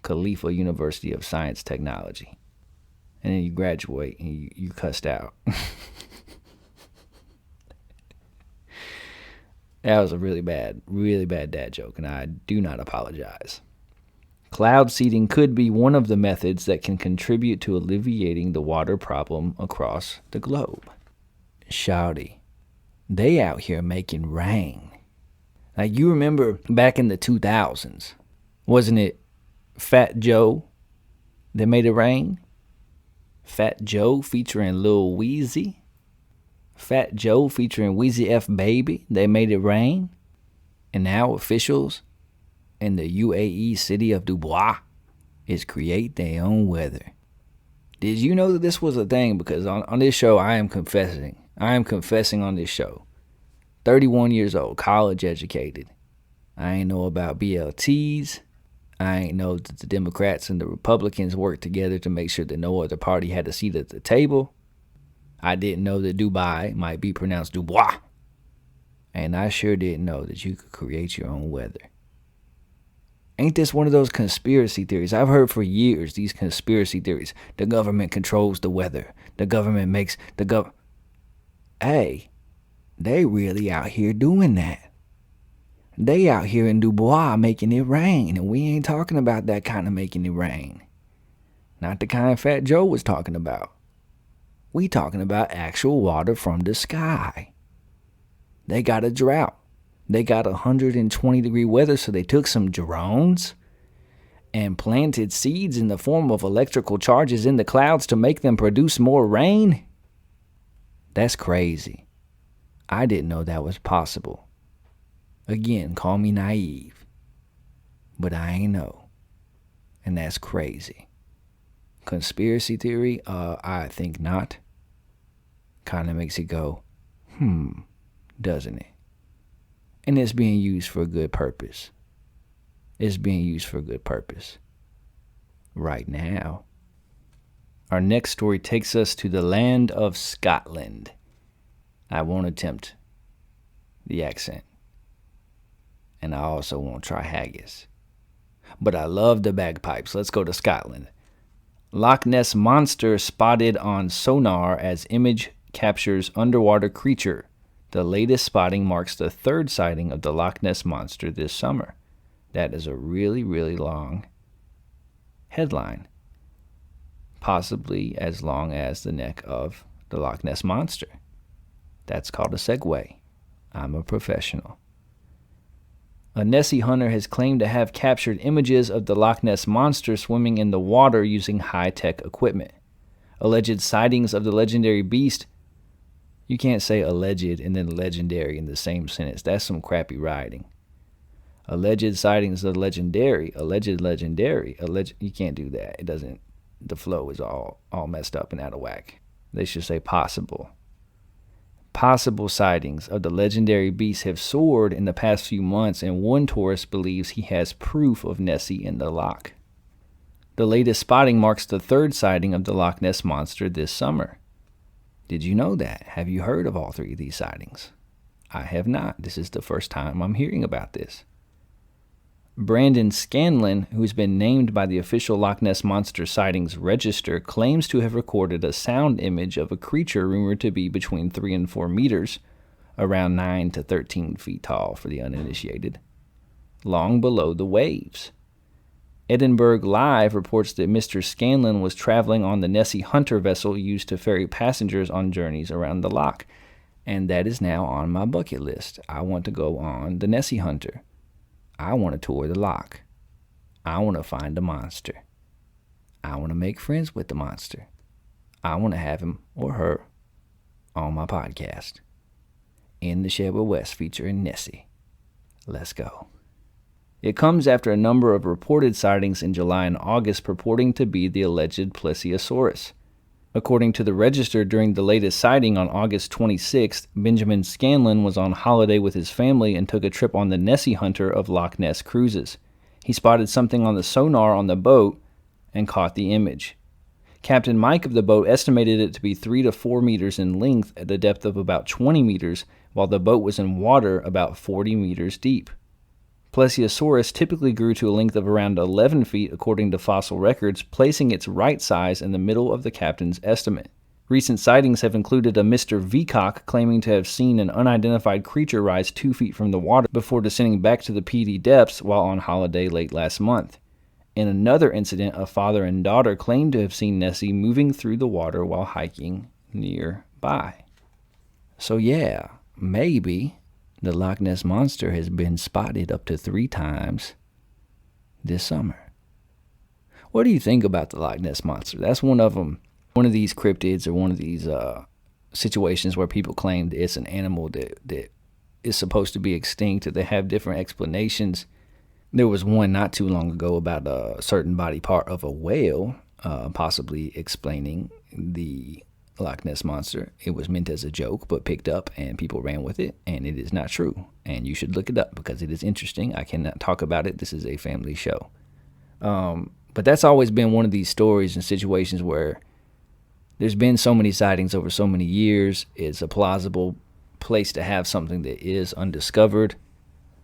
Khalifa University of Science Technology. And then you graduate and you cussed out. That was a really bad dad joke, and I do not apologize. Cloud seeding could be one of the methods that can contribute to alleviating the water problem across the globe. Shawty, they out here making rain. Like, you remember back in the 2000s, wasn't it Fat Joe that made it rain? Fat Joe featuring Lil Weezy? Fat Joe featuring Weezy F Baby, they made it rain? And now officials in the UAE city of Dubai is create their own weather. Did you know that this was a thing? Because on this show, I am confessing on this show. 31 years old, college educated. I ain't know about BLTs. I ain't know that the Democrats and the Republicans worked together to make sure that no other party had a seat at the table. I didn't know that Dubai might be pronounced Dubois. And I sure didn't know that you could create your own weather. Ain't this one of those conspiracy theories? I've heard for years these conspiracy theories. The government controls the weather. The government makes the Hey, they really out here doing that. They out here in Dubois making it rain, and we ain't talking about that kind of making it rain. Not the kind Fat Joe was talking about. We talking about actual water from the sky. They got a drought. They got 120-degree weather, so they took some drones and planted seeds in the form of electrical charges in the clouds to make them produce more rain. That's crazy. I didn't know that was possible. Again, call me naive, but I ain't know. And that's crazy. Conspiracy theory? I think not. Kind of makes it go, doesn't it? And it's being used for a good purpose. It's being used for a good purpose. Right now. Our next story takes us to the land of Scotland. I won't attempt the accent. And I also won't try haggis. But I love the bagpipes. Let's go to Scotland. Loch Ness Monster spotted on sonar as image captures underwater creature. The latest spotting marks the 3rd sighting of the Loch Ness Monster this summer. That is a really, really long headline. Possibly as long as the neck of the Loch Ness Monster. That's called a segue. I'm a professional. A Nessie hunter has claimed to have captured images of the Loch Ness Monster swimming in the water using high-tech equipment. Alleged sightings of the legendary beast. You can't say alleged and then legendary in the same sentence. That's some crappy writing. Alleged sightings of legendary. You can't do that. It doesn't. The flow is all messed up and out of whack. They should say possible. Possible sightings of the legendary beast have soared in the past few months, and one tourist believes he has proof of Nessie in the loch. The latest spotting marks the 3rd sighting of the Loch Ness Monster this summer. Did you know that? Have you heard of all 3 of these sightings? I have not. This is the first time I'm hearing about this. Brandon Scanlon, who's been named by the official Loch Ness Monster sightings register, claims to have recorded a sound image of a creature rumored to be between 3 and 4 meters, around 9 to 13 feet tall for the uninitiated, long below the waves. Edinburgh Live reports that Mr. Scanlon was traveling on the Nessie Hunter vessel used to ferry passengers on journeys around the loch, and that is now on my bucket list. I want to go on the Nessie Hunter. I want to tour the loch. I want to find a monster. I want to make friends with the monster. I want to have him or her on my podcast. In the Shed with West featuring Nessie. Let's go. It comes after a number of reported sightings in July and August purporting to be the alleged plesiosaurus. According to the Register, during the latest sighting on August 26th, Benjamin Scanlon was on holiday with his family and took a trip on the Nessie Hunter of Loch Ness Cruises. He spotted something on the sonar on the boat and caught the image. Captain Mike of the boat estimated it to be 3 to 4 meters in length at a depth of about 20 meters, while the boat was in water about 40 meters deep. Plesiosaurus typically grew to a length of around 11 feet according to fossil records, placing its right size in the middle of the captain's estimate. Recent sightings have included a Mr. Veacock claiming to have seen an unidentified creature rise 2 feet from the water before descending back to the PD depths while on holiday late last month. In another incident, a father and daughter claimed to have seen Nessie moving through the water while hiking nearby. So yeah, maybe the Loch Ness Monster has been spotted up to 3 times this summer. What do you think about the Loch Ness Monster? That's one of them. One of these cryptids or one of these situations where people claim that it's an animal that is supposed to be extinct, that they have different explanations. There was one not too long ago about a certain body part of a whale, possibly explaining the Loch Ness Monster. It was meant as a joke, but picked up and people ran with it, and it is not true. And you should look it up because it is interesting. I cannot talk about it. This is a family show. But that's always been one of these stories and situations where there's been so many sightings over so many years. It's a plausible place to have something that is undiscovered.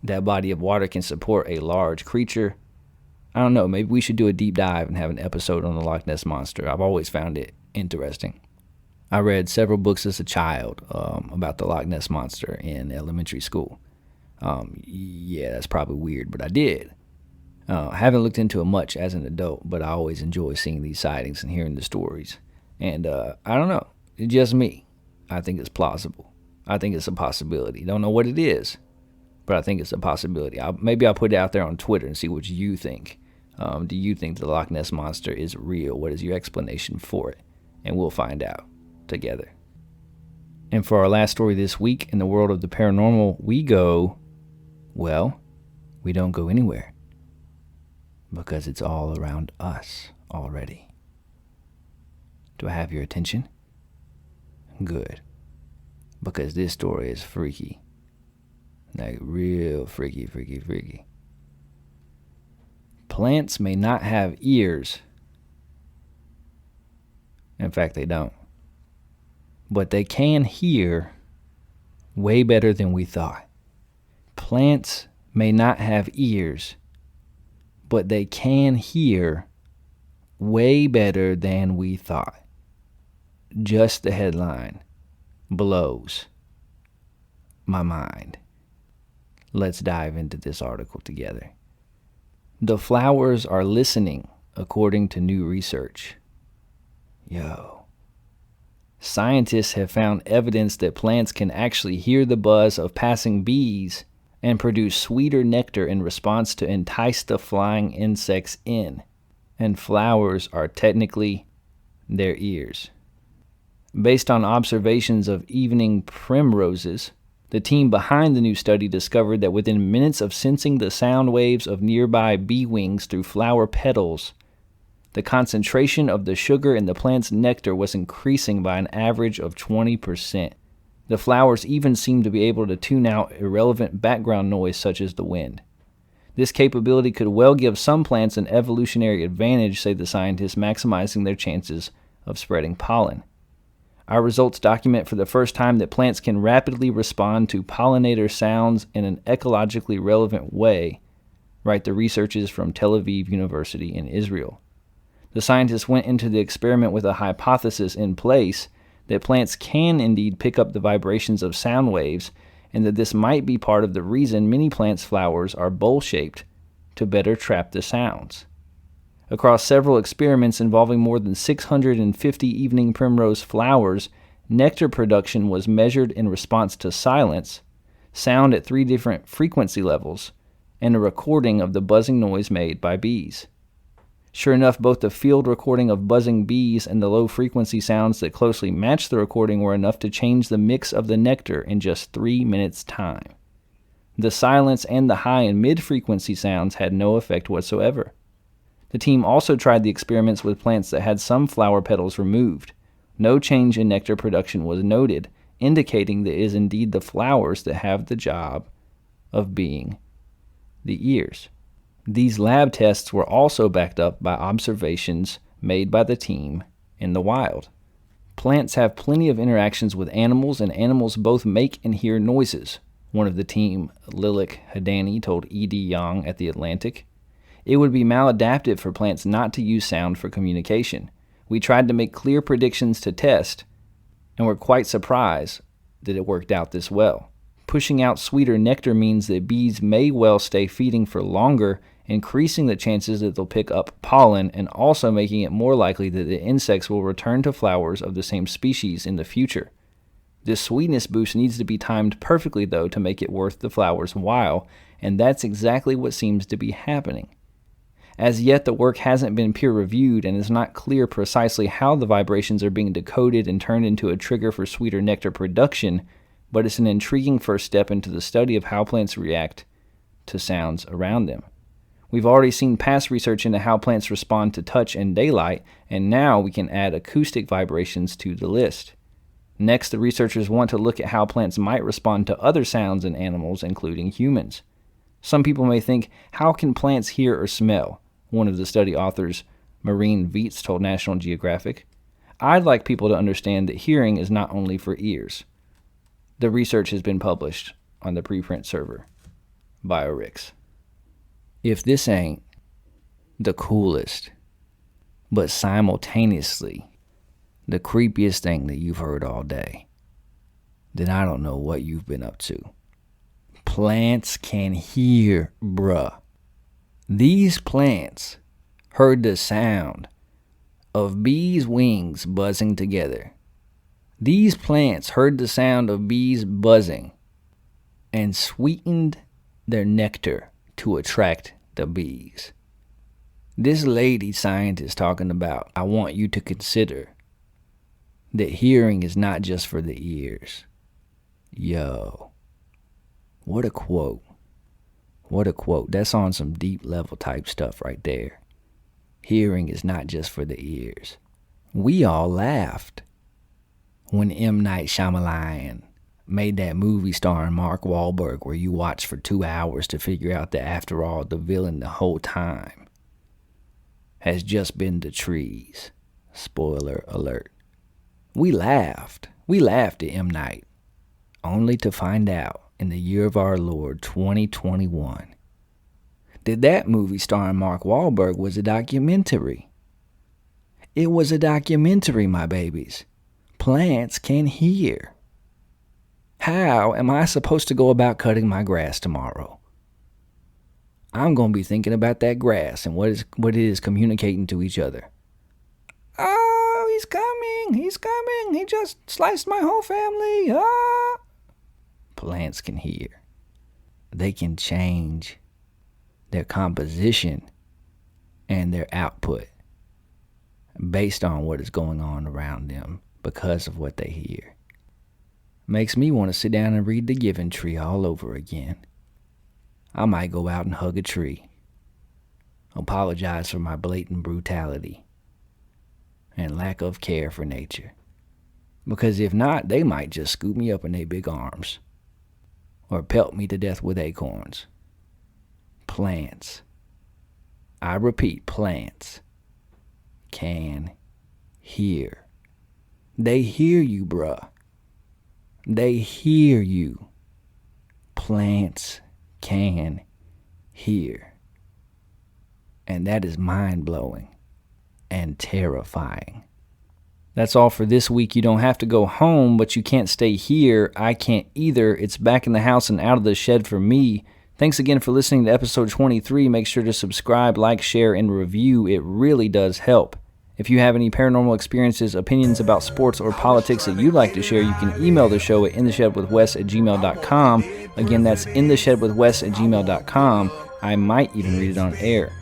That body of water can support a large creature. I don't know, maybe we should do a deep dive and have an episode on the Loch Ness Monster. I've always found it interesting. I read several books as a child about the Loch Ness Monster in elementary school. Yeah, that's probably weird, but I did. I haven't looked into it much as an adult, but I always enjoy seeing these sightings and hearing the stories. And I don't know, it's just me. I think it's plausible. I think it's a possibility. Don't know what it is, but I think it's a possibility. Maybe I'll put it out there on Twitter and see what you think. Do you think the Loch Ness Monster is real? What is your explanation for it? And we'll find out together. And for our last story this week, in the world of the paranormal, we go, well, we don't go anywhere because it's all around us already. Do I have your attention? Good. Because this story is freaky. Like real freaky. Plants may not have ears. In fact, they don't. But they can hear way better than we thought. Plants may not have ears, but they can hear way better than we thought. Just the headline blows my mind. Let's dive into this article together. The flowers are listening, according to new research. Scientists have found evidence that plants can actually hear the buzz of passing bees and produce sweeter nectar in response to entice the flying insects in. And flowers are technically their ears. Based on observations of evening primroses, the team behind the new study discovered that within minutes of sensing the sound waves of nearby bee wings through flower petals, the concentration of the sugar in the plant's nectar was increasing by an average of 20%. The flowers even seemed to be able to tune out irrelevant background noise such as the wind. This capability could well give some plants an evolutionary advantage, say the scientists, maximizing their chances of spreading pollen. Our results document for the first time that plants can rapidly respond to pollinator sounds in an ecologically relevant way, write the researchers from Tel Aviv University in Israel. The scientists went into the experiment with a hypothesis in place that plants can indeed pick up the vibrations of sound waves, and that this might be part of the reason many plants' flowers are bowl-shaped to better trap the sounds. Across several experiments involving more than 650 evening primrose flowers, nectar production was measured in response to silence, sound at 3 different frequency levels, and a recording of the buzzing noise made by bees. Sure enough, both the field recording of buzzing bees and the low-frequency sounds that closely matched the recording were enough to change the mix of the nectar in just 3 minutes' time. The silence and the high and mid-frequency sounds had no effect whatsoever. The team also tried the experiments with plants that had some flower petals removed. No change in nectar production was noted, indicating that it is indeed the flowers that have the job of being the ears. These lab tests were also backed up by observations made by the team in the wild. Plants have plenty of interactions with animals, and animals both make and hear noises. One of the team, Lilik Hadani, told E.D. Young at The Atlantic, "It would be maladaptive for plants not to use sound for communication. We tried to make clear predictions to test, and were quite surprised that it worked out this well. Pushing out sweeter nectar means that bees may well stay feeding for longer, increasing the chances that they'll pick up pollen and also making it more likely that the insects will return to flowers of the same species in the future. This sweetness boost needs to be timed perfectly, though, to make it worth the flowers' while, and that's exactly what seems to be happening. As yet, the work hasn't been peer-reviewed, and it's not clear precisely how the vibrations are being decoded and turned into a trigger for sweeter nectar production, but it's an intriguing first step into the study of how plants react to sounds around them. We've already seen past research into how plants respond to touch and daylight, and now we can add acoustic vibrations to the list. Next, the researchers want to look at how plants might respond to other sounds in animals, including humans. Some people may think, how can plants hear or smell? One of the study authors, Maureen Viets, told National Geographic. I'd like people to understand that hearing is not only for ears. The research has been published on the preprint server, BioRix. If this ain't the coolest, but simultaneously the creepiest thing that you've heard all day, then I don't know what you've been up to. Plants can hear, bruh. These plants heard the sound of bees' wings buzzing together. These plants heard the sound of bees buzzing and sweetened their nectar to attract the bees. This lady scientist talking about, I want you to consider that hearing is not just for the ears. Yo, what a quote. What a quote. That's on some deep level type stuff right there. Hearing is not just for the ears. We all laughed when M. Night Shyamalan made that movie starring Mark Wahlberg where you watch for 2 hours to figure out that after all, the villain the whole time has just been the trees. Spoiler alert. We laughed. We laughed at M. Night, only to find out in the year of our Lord 2021 that that movie starring Mark Wahlberg was a documentary. It was a documentary, my babies. Plants can hear. How am I supposed to go about cutting my grass tomorrow? I'm going to be thinking about that grass and what it is communicating to each other. Oh, he's coming. He's coming. He just sliced my whole family. Ah. Plants can hear. They can change their composition and their output based on what is going on around them because of what they hear. Makes me want to sit down and read The Giving Tree all over again. I might go out and hug a tree. Apologize for my blatant brutality and lack of care for nature. Because if not, they might just scoop me up in their big arms or pelt me to death with acorns. Plants. I repeat, plants can hear. They hear you, bruh. They hear you. Plants can hear. And that is mind-blowing and terrifying. That's all for this week. You don't have to go home, but you can't stay here. I can't either. It's back in the house and out of the shed for me. Thanks again for listening to episode 23. Make sure to subscribe, like, share, and review. It really does help. If you have any paranormal experiences, opinions about sports, or politics that you'd like to share, you can email the show at intheshedwithwes@gmail.com. Again, that's intheshedwithwes@gmail.com. I might even read it on air.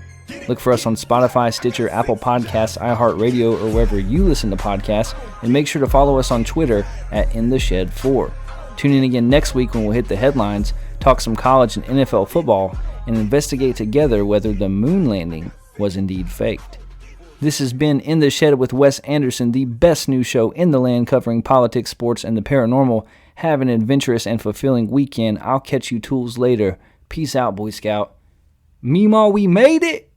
Look for us on Spotify, Stitcher, Apple Podcasts, iHeartRadio, or wherever you listen to podcasts, and make sure to follow us on Twitter at InTheShed4. Tune in again next week when we'll hit the headlines, talk some college and NFL football, and investigate together whether the moon landing was indeed faked. This has been In the Shed with Wes Anderson, the best news show in the land covering politics, sports, and the paranormal. Have an adventurous and fulfilling weekend. I'll catch you tools later. Peace out, Boy Scout. Meemaw, we made it!